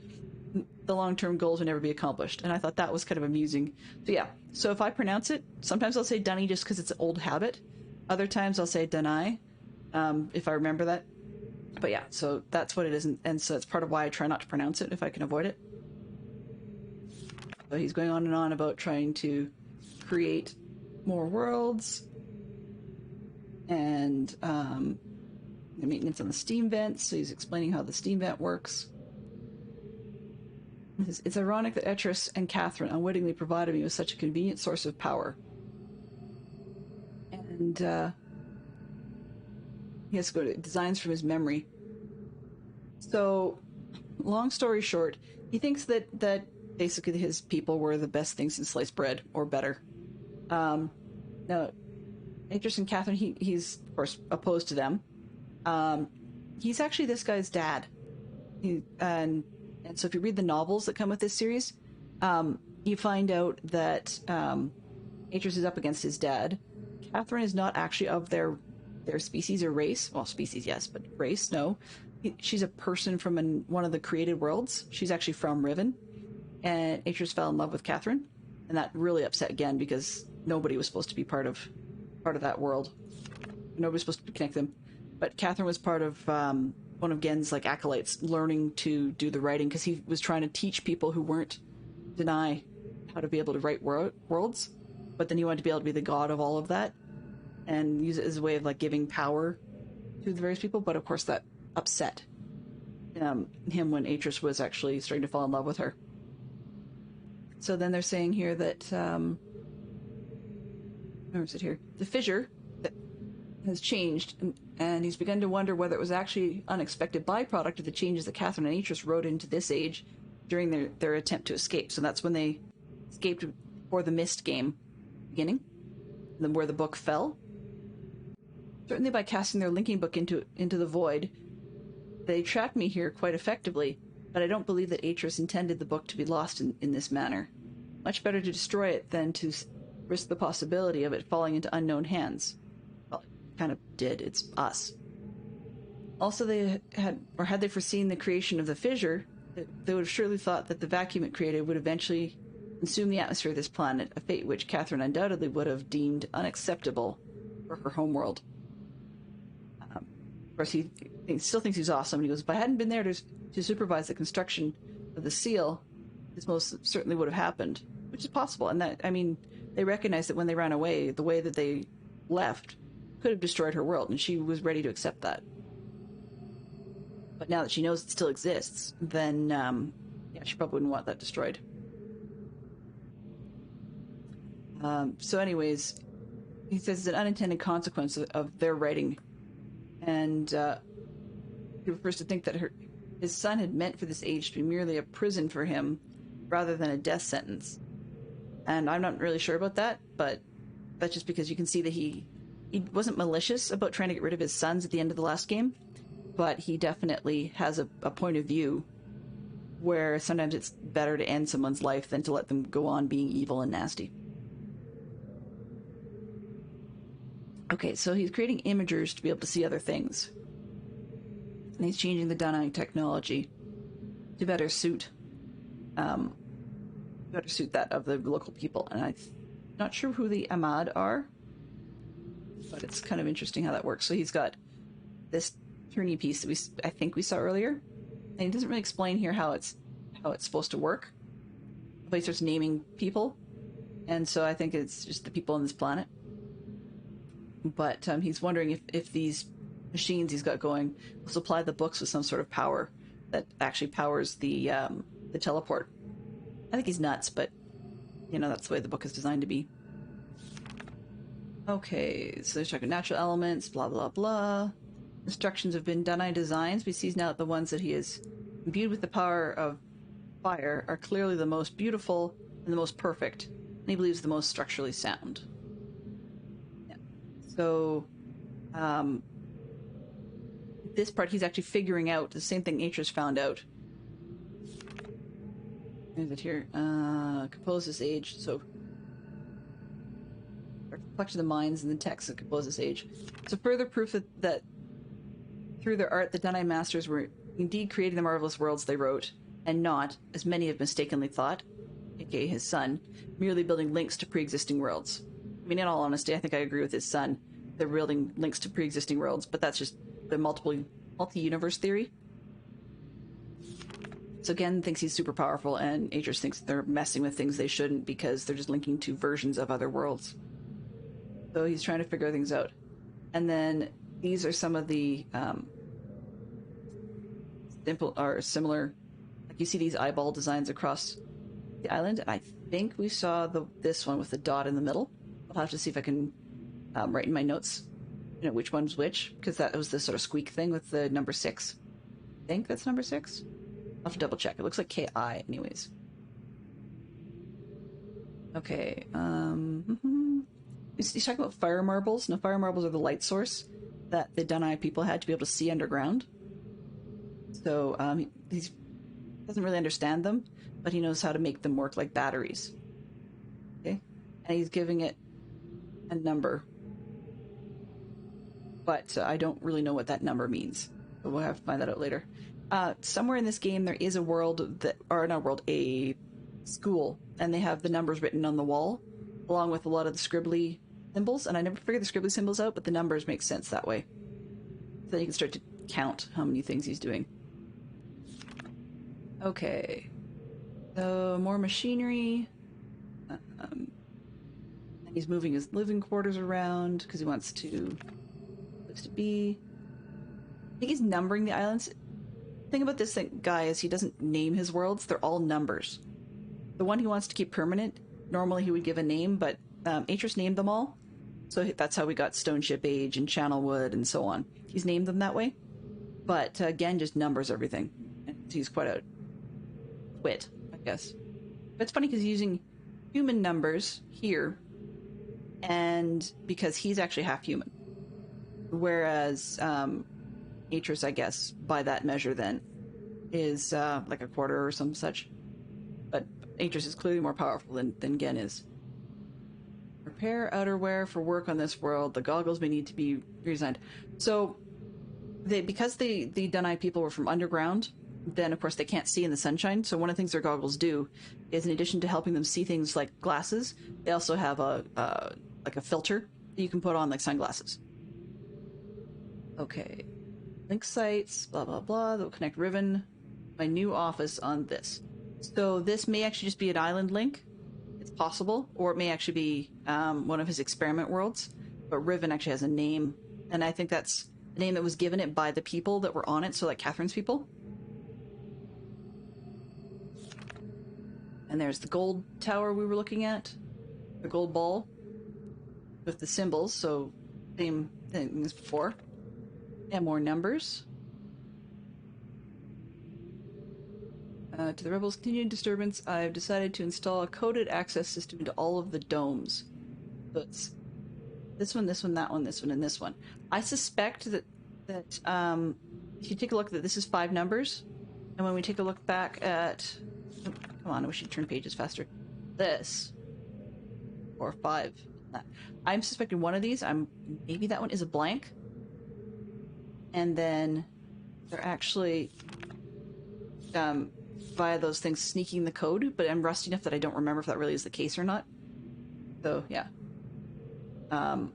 the long-term goals would never be accomplished. And I thought that was kind of amusing. So yeah, so if I pronounce it, sometimes I'll say Dunny just because it's an old habit. Other times I'll say Dunai, if I remember that. But yeah, so that's what it is, and so it's part of why I try not to pronounce it if I can avoid it. So he's going on and on about trying to create more worlds, and the maintenance on the steam vents, so he's explaining how the steam vent works. It's ironic that Etrus and Catherine unwittingly provided me with such a convenient source of power. And he has to go to designs from his memory. So, long story short, he thinks that basically his people were the best things in sliced bread, or better. Now, Etrus and Catherine, he's of course opposed to them. He's actually this guy's dad. And so if you read the novels that come with this series, you find out that Etrus is up against his dad. Catherine is not actually of their species or race. Well, species, yes, but race, no. She's a person from one of the created worlds. She's actually from Riven. And Etrus fell in love with Catherine. And that really upset Gen, because nobody was supposed to be part of that world. Nobody was supposed to connect them. But Catherine was part of one of Gen's like acolytes, learning to do the writing, because he was trying to teach people who weren't Deny how to be able to write worlds. But then he wanted to be able to be the god of all of that and use it as a way of like giving power to the various people. But of course that upset him when Atrus was actually starting to fall in love with her. So then they're saying here that where is it here? The fissure that has changed, and he's begun to wonder whether it was actually unexpected byproduct of the changes that Catherine and Atrus wrote into this age during their attempt to escape. So that's when they escaped for the Mist game beginning, and then where the book fell. Certainly by casting their linking book into the void, they trapped me here quite effectively, but I don't believe that Atrus intended the book to be lost in this manner. Much better to destroy it than to risk the possibility of it falling into unknown hands. Well, it kind of did. It's us. Also, had they foreseen the creation of the fissure, they would have surely thought that the vacuum it created would eventually consume the atmosphere of this planet, a fate which Catherine undoubtedly would have deemed unacceptable for her homeworld. Of course, he still thinks he's awesome, and he goes, if I hadn't been there to supervise the construction of the seal, this most certainly would have happened, which is possible. And that, I mean, they recognized that when they ran away, the way that they left could have destroyed her world, and she was ready to accept that. But now that she knows it still exists, then, yeah, she probably wouldn't want that destroyed. So anyways, he says it's an unintended consequence of their writing. And he refers to think that his son had meant for this age to be merely a prison for him rather than a death sentence. And I'm not really sure about that, but that's just because you can see that he wasn't malicious about trying to get rid of his sons at the end of the last game, but he definitely has a point of view where sometimes it's better to end someone's life than to let them go on being evil and nasty. Okay, so he's creating imagers to be able to see other things. And he's changing the Dunning technology to better suit that of the local people. And I'm not sure who the Ahmad are, but it's kind of interesting how that works. So he's got this turning piece that I think we saw earlier, and he doesn't really explain here how it's supposed to work. But he starts naming people, and so I think it's just the people on this planet. But he's wondering if these machines he's got going will supply the books with some sort of power that actually powers the teleport. I think he's nuts, but you know, that's the way the book is designed to be. Okay, so they're talking natural elements, blah blah blah. Instructions have been done on designs. We see now that the ones that he is imbued with the power of fire are clearly the most beautiful and the most perfect, and he believes the most structurally sound. So, this part he's actually figuring out the same thing Atrus found out. Is it here? Compose this age. So, reflect the minds and the text that compose this age. So, further proof that Through their art, the Dunai masters were indeed creating the marvelous worlds they wrote, and not, as many have mistakenly thought, aka his son, merely building links to pre-existing worlds. I mean, in all honesty, I think I agree with his son. They're building links to pre-existing worlds, but that's just the multi-universe theory. So Gen thinks he's super powerful, and Atris thinks they're messing with things they shouldn't because they're just linking to versions of other worlds. So he's trying to figure things out. And then these are some of the simple or similar, like you see these eyeball designs across the island, and I think we saw this one with the dot in the middle. I'll have to see if I can write in my notes, which one's which, because that was the sort of squeak thing with the number 6. I think that's number 6. I'll have to double check. It looks like KI, anyways. Okay. He's talking about fire marbles. Now, fire marbles are the light source that the Dunai people had to be able to see underground. So he doesn't really understand them, but he knows how to make them work like batteries. Okay, and he's giving it a number, but I don't really know what that number means. But we'll have to find that out later. Somewhere in this game, there is a world that, or not a world, a school, and they have the numbers written on the wall, along with a lot of the scribbly symbols. And I never figured the scribbly symbols out, but the numbers make sense that way. So then you can start to count how many things he's doing. Okay, so more machinery. And he's moving his living quarters around because he wants to be. I think he's numbering the islands. The thing about this guy is he doesn't name his worlds; they're all numbers. The one he wants to keep permanent, normally he would give a name, but Atris named them all, so that's how we got Stone Ship Age and Channelwood and so on. He's named them that way, but again, just numbers everything. And he's quite a wit, I guess. But it's funny because he's using human numbers here, and because he's actually half human, whereas Atris, I guess, by that measure, then is like a quarter or some such. But Atris is clearly more powerful than Gen is. Repair outerwear for work on this world. The goggles may need to be redesigned. So, because the Dunai people were from underground, then of course they can't see in the sunshine. So one of the things their goggles do is, in addition to helping them see things like glasses, they also have like a filter that you can put on like sunglasses. Okay, link sites, blah blah blah. That will connect Riven. My new office on this. So this may actually just be an island link. It's possible, or it may actually be one of his experiment worlds. But Riven actually has a name, and I think that's the name that was given it by the people that were on it. So like Catherine's people. And there's the gold tower we were looking at, the gold ball with the symbols. So same thing as before, and more numbers. To the rebels' continued disturbance, I've decided to install a coded access system into all of the domes. So it's this one, that one, this one, and this one. I suspect that if you take a look, that this is 5 numbers, and when we take a look back at, oh, come on, I wish you'd turn pages faster. This, or 5. I'm suspecting one of these. Maybe that one is a blank, and then they're actually via those things sneaking the code, but I'm rusty enough that I don't remember if that really is the case or not. So yeah. But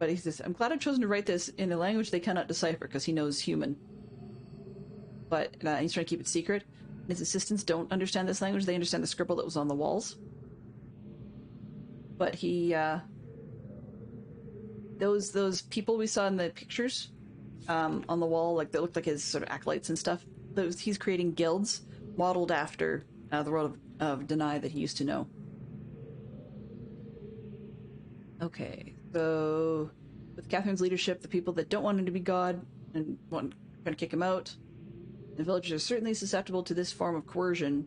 he says, I'm glad I've chosen to write this in a language they cannot decipher, because he knows human. But he's trying to keep it secret. His assistants don't understand this language. They understand the scribble that was on the walls. But he, those people we saw in the pictures on the wall, like they looked like his sort of acolytes and stuff. He's creating guilds modeled after the world of Dunai that he used to know. Okay, so with Catherine's leadership, the people that don't want him to be God and want to kick him out, the villagers are certainly susceptible to this form of coercion,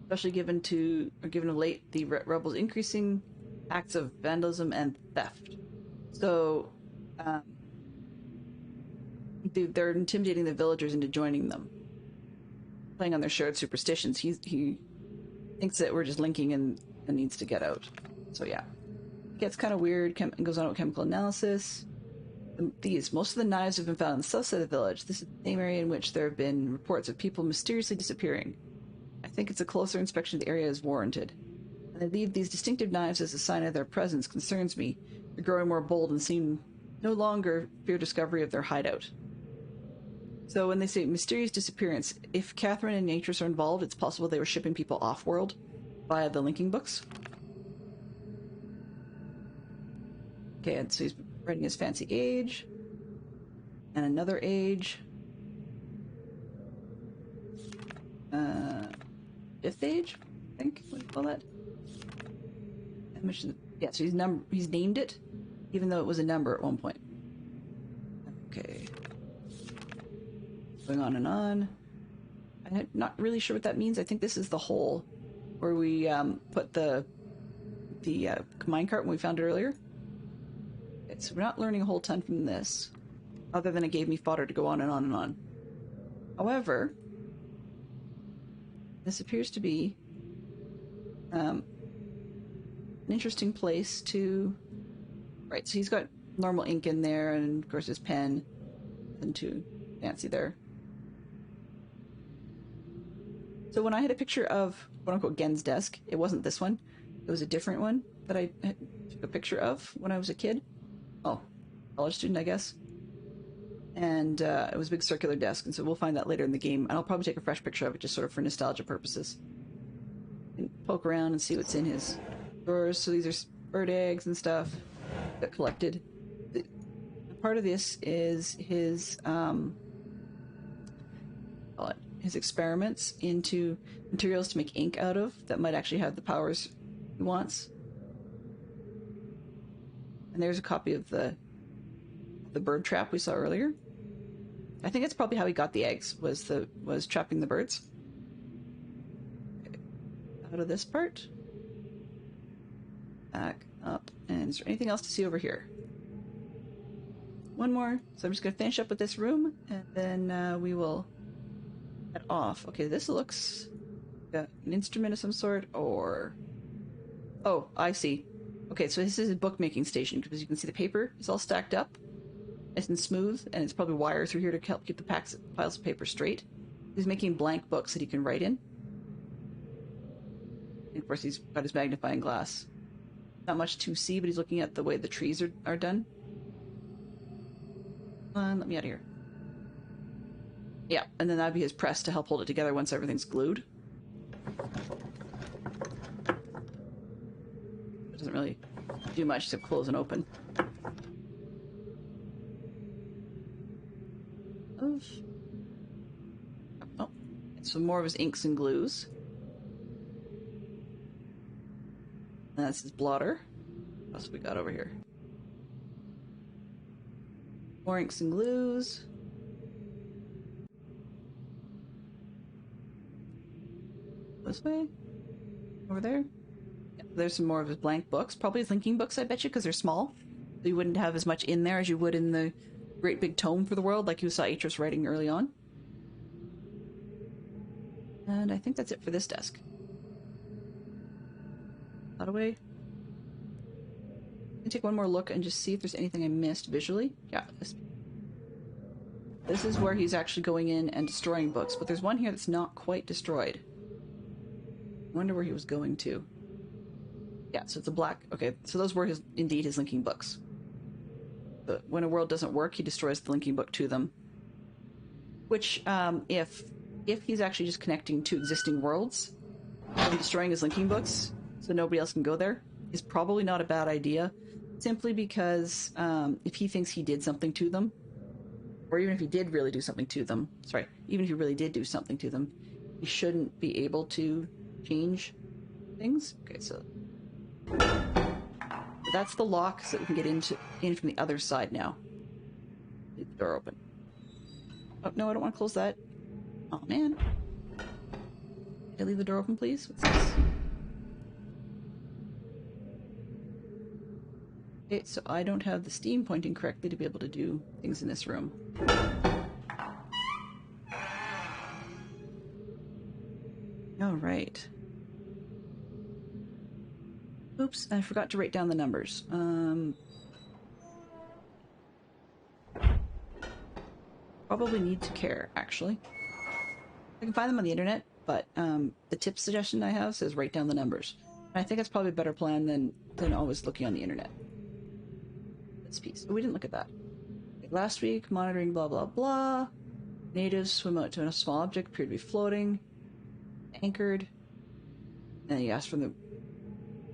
especially given of late the rebels' increasing acts of vandalism and theft. So they're intimidating the villagers into joining them, playing on their shared superstitions. He thinks that we're just linking and needs to get out. So yeah, it gets kind of weird. Goes on with chemical analysis. Most of the knives have been found on the south side of the village. This is the same area in which there have been reports of people mysteriously disappearing. I think it's a closer inspection of the area is warranted. And they leave these distinctive knives as a sign of their presence concerns me. They're growing more bold and seem no longer fear discovery of their hideout. So when they say mysterious disappearance, if Catherine and Natris are involved, it's possible they were shipping people off-world via the linking books. Okay, and so he's writing his fancy age. And another age. Fifth age, I think. What do you call that? Yeah, so he's named it, even though it was a number at one point. Okay. Going on and on. I'm not really sure what that means. I think this is the hole where we put the minecart when we found it earlier. Okay, so we're not learning a whole ton from this, other than it gave me fodder to go on and on and on. However, this appears to be an interesting place to... Right, so he's got normal ink in there, and of course his pen. Nothing too fancy there. So when I had a picture of quote-unquote Gen's desk, it wasn't this one. It was a different one that I took a picture of when I was a kid. Oh, college student, I guess. And it was a big circular desk, and so we'll find that later in the game. And I'll probably take a fresh picture of it just sort of for nostalgia purposes. And poke around and see what's in his drawers. So these are bird eggs and stuff that collected. Part of this is his his experiments into materials to make ink out of that might actually have the powers he wants. And there's a copy of the bird trap we saw earlier. I think that's probably how he got the eggs, was trapping the birds. Okay. Out of this part. Back up. And is there anything else to see over here? One more. So I'm just going to finish up with this room, and then we will head off. Okay, this looks like an instrument of some sort, or... Oh, I see. Okay, so this is a bookmaking station, because you can see the paper is all stacked up. Nice and smooth, and it's probably wire through here to help keep the piles of paper straight. He's making blank books that he can write in. And of course he's got his magnifying glass. Not much to see, but he's looking at the way the trees are done. Let me out of here. Yeah, and then that'd be his press to help hold it together once everything's glued. It doesn't really do much except close and open. Oh, some more of his inks and glues. And that's his blotter. What else we got over here? More inks and glues. This way? Over there? Yeah, there's some more of his blank books. Probably his linking books, I bet you, because they're small. So you wouldn't have as much in there as you would in the great big tome for the world, like you saw Atris writing early on. And I think that's it for this desk. That away. Let me take one more look and just see if there's anything I missed visually. Yeah, this is where he's actually going in and destroying books, but there's one here that's not quite destroyed. I wonder where he was going to. Yeah, so it's a black... Okay, so those were indeed his linking books. But when a world doesn't work, he destroys the linking book to them. Which, if he's actually just connecting to existing worlds, and destroying his linking books so nobody else can go there, is probably not a bad idea. Simply because if he thinks he did something to them, or even if he did really do something to them, even if he really did do something to them, he shouldn't be able to change things. Okay, so that's the lock, so that we can get in from the other side now. Leave the door open. Oh, no, I don't want to close that. Oh, man. Can I leave the door open, please? What's this? Okay, so I don't have the steam pointing correctly to be able to do things in this room. Alright. Oops, I forgot to write down the numbers. probably need to care, actually. I can find them on the internet, but the tip suggestion I have says write down the numbers. And I think that's probably a better plan than always looking on the internet. This piece. Oh, we didn't look at that. Like last week, monitoring blah blah blah. Natives swim out to a small object, appear to be floating. Anchored. And he asked for the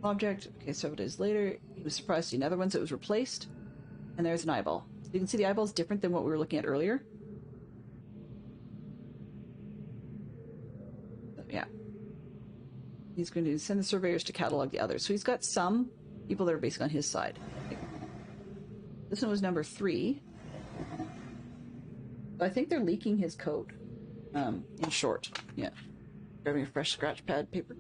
object. Okay, several days later, he was surprised to see another one, so it was replaced. And there's an eyeball. So you can see the eyeball is different than what we were looking at earlier. So, yeah. He's going to send the surveyors to catalog the others. So he's got some people that are basically on his side. This one was number 3. I think they're leaking his code. In short. Yeah. Grabbing a fresh scratch pad paper.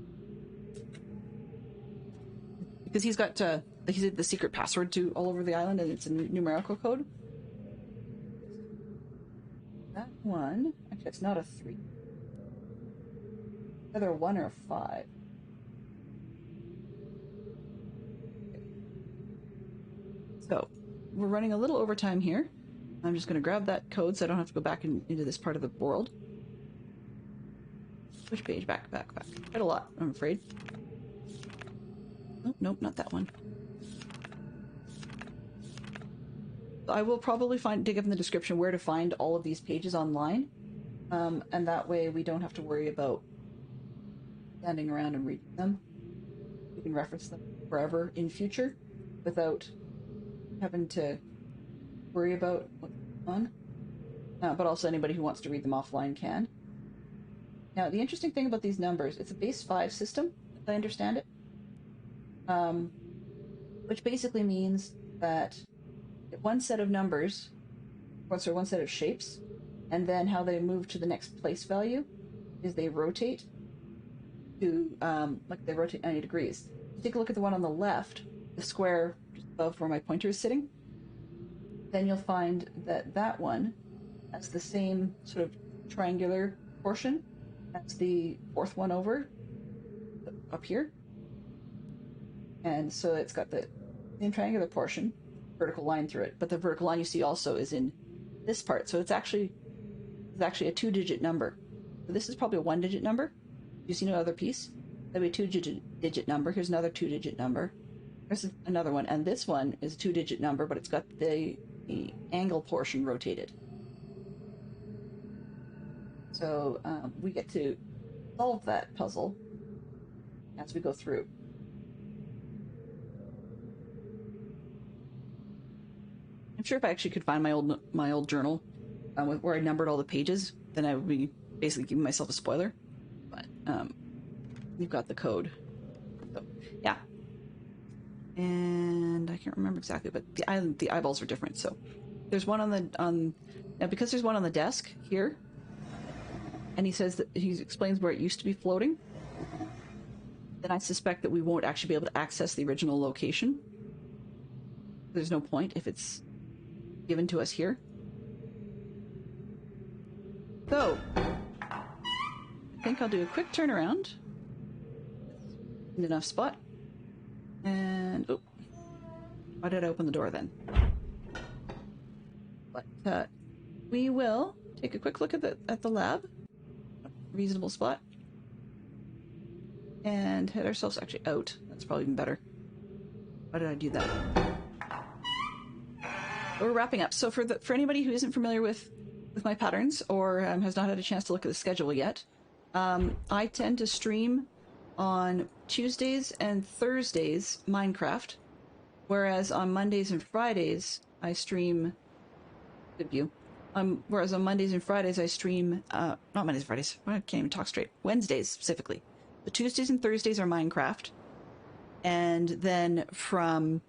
Because he's got the secret password to all over the island, and it's a numerical code. That one, actually, it's not a 3. Either a 1 or a 5. So, we're running a little overtime here. I'm just going to grab that code so I don't have to go back into this part of the world. Which page? Back. Quite a lot, I'm afraid. Nope, not that one. I will probably dig up in the description where to find all of these pages online, and that way we don't have to worry about standing around and reading them. We can reference them forever in future without having to worry about what's going on. But also anybody who wants to read them offline can. Now, the interesting thing about these numbers, it's a base 5 system, as I understand it. Which basically means that one set of numbers, one set of shapes, and then how they move to the next place value is they rotate to, like they rotate 90 degrees. Take a look at the one on the left, the square just above where my pointer is sitting. Then you'll find that that one has the same sort of triangular portion as the 4th one over, up here. And so it's got the same triangular portion, vertical line through it, but the vertical line you see also is in this part. So it's actually a 2-digit number. So this is probably a 1-digit number. You see no other piece? That'd be a 2-digit number. Here's another 2-digit number. There's another one, and this one is a 2-digit number, but it's got the angle portion rotated. So we get to solve that puzzle as we go through. I'm sure if I actually could find my old journal where I numbered all the pages, then I would be basically giving myself a spoiler. But you've got the code, so yeah. And I can't remember exactly, but the eyeballs are different. So there's one now because there's one on the desk here, and he explains where it used to be floating. Then I suspect that we won't actually be able to access the original location. There's no point if it's given to us here. So, I think I'll do a quick turnaround. Enough spot. And, oh, why did I open the door then? But we will take a quick look at the lab. Reasonable spot. And head ourselves actually out. That's probably even better. Why did I do that? We're wrapping up. So for anybody who isn't familiar with my patterns or has not had a chance to look at the schedule yet, I tend to stream on Tuesdays and Thursdays Minecraft, whereas on Mondays and Fridays I stream good view. Whereas on Mondays and Fridays I stream not Mondays and Fridays. I can't even talk straight. Wednesdays specifically. The Tuesdays and Thursdays are Minecraft, and then from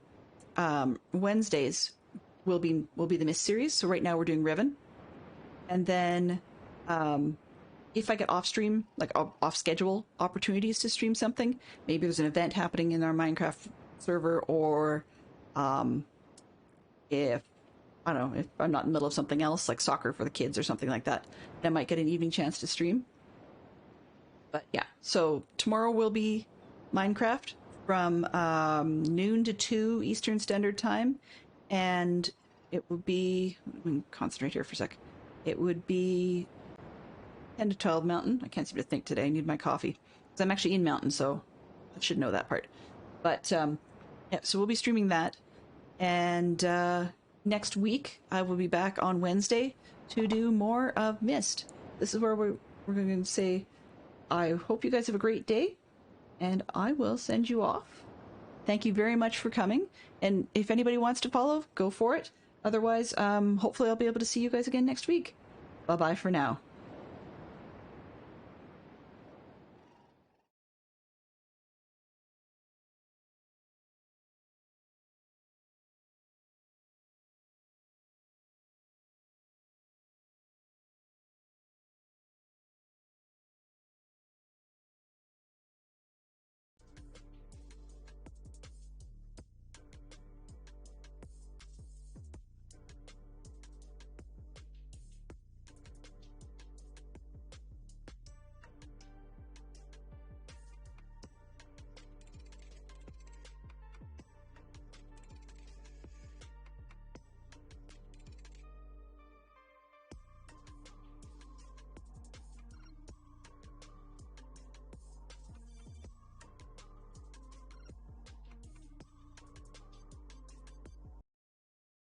Wednesdays will be the Mist series. So right now we're doing Riven, and then if I get off stream, like off schedule opportunities to stream something, maybe there's an event happening in our Minecraft server, or if I don't know, if I'm not in the middle of something else like soccer for the kids or something like that, then I might get an evening chance to stream. But yeah, so tomorrow will be Minecraft from noon to 2 Eastern Standard Time, and it will be, let me concentrate here for a sec. it would be 10 to 12 Mountain. I can't seem to think today. I need my coffee. Because I'm actually in Mountain, so I should know that part. But, yeah, so we'll be streaming that. And next week, I will be back on Wednesday to do more of Myst. This is where we're going to say, I hope you guys have a great day, and I will send you off. Thank you very much for coming. And if anybody wants to follow, go for it. Otherwise, hopefully I'll be able to see you guys again next week. Bye-bye for now.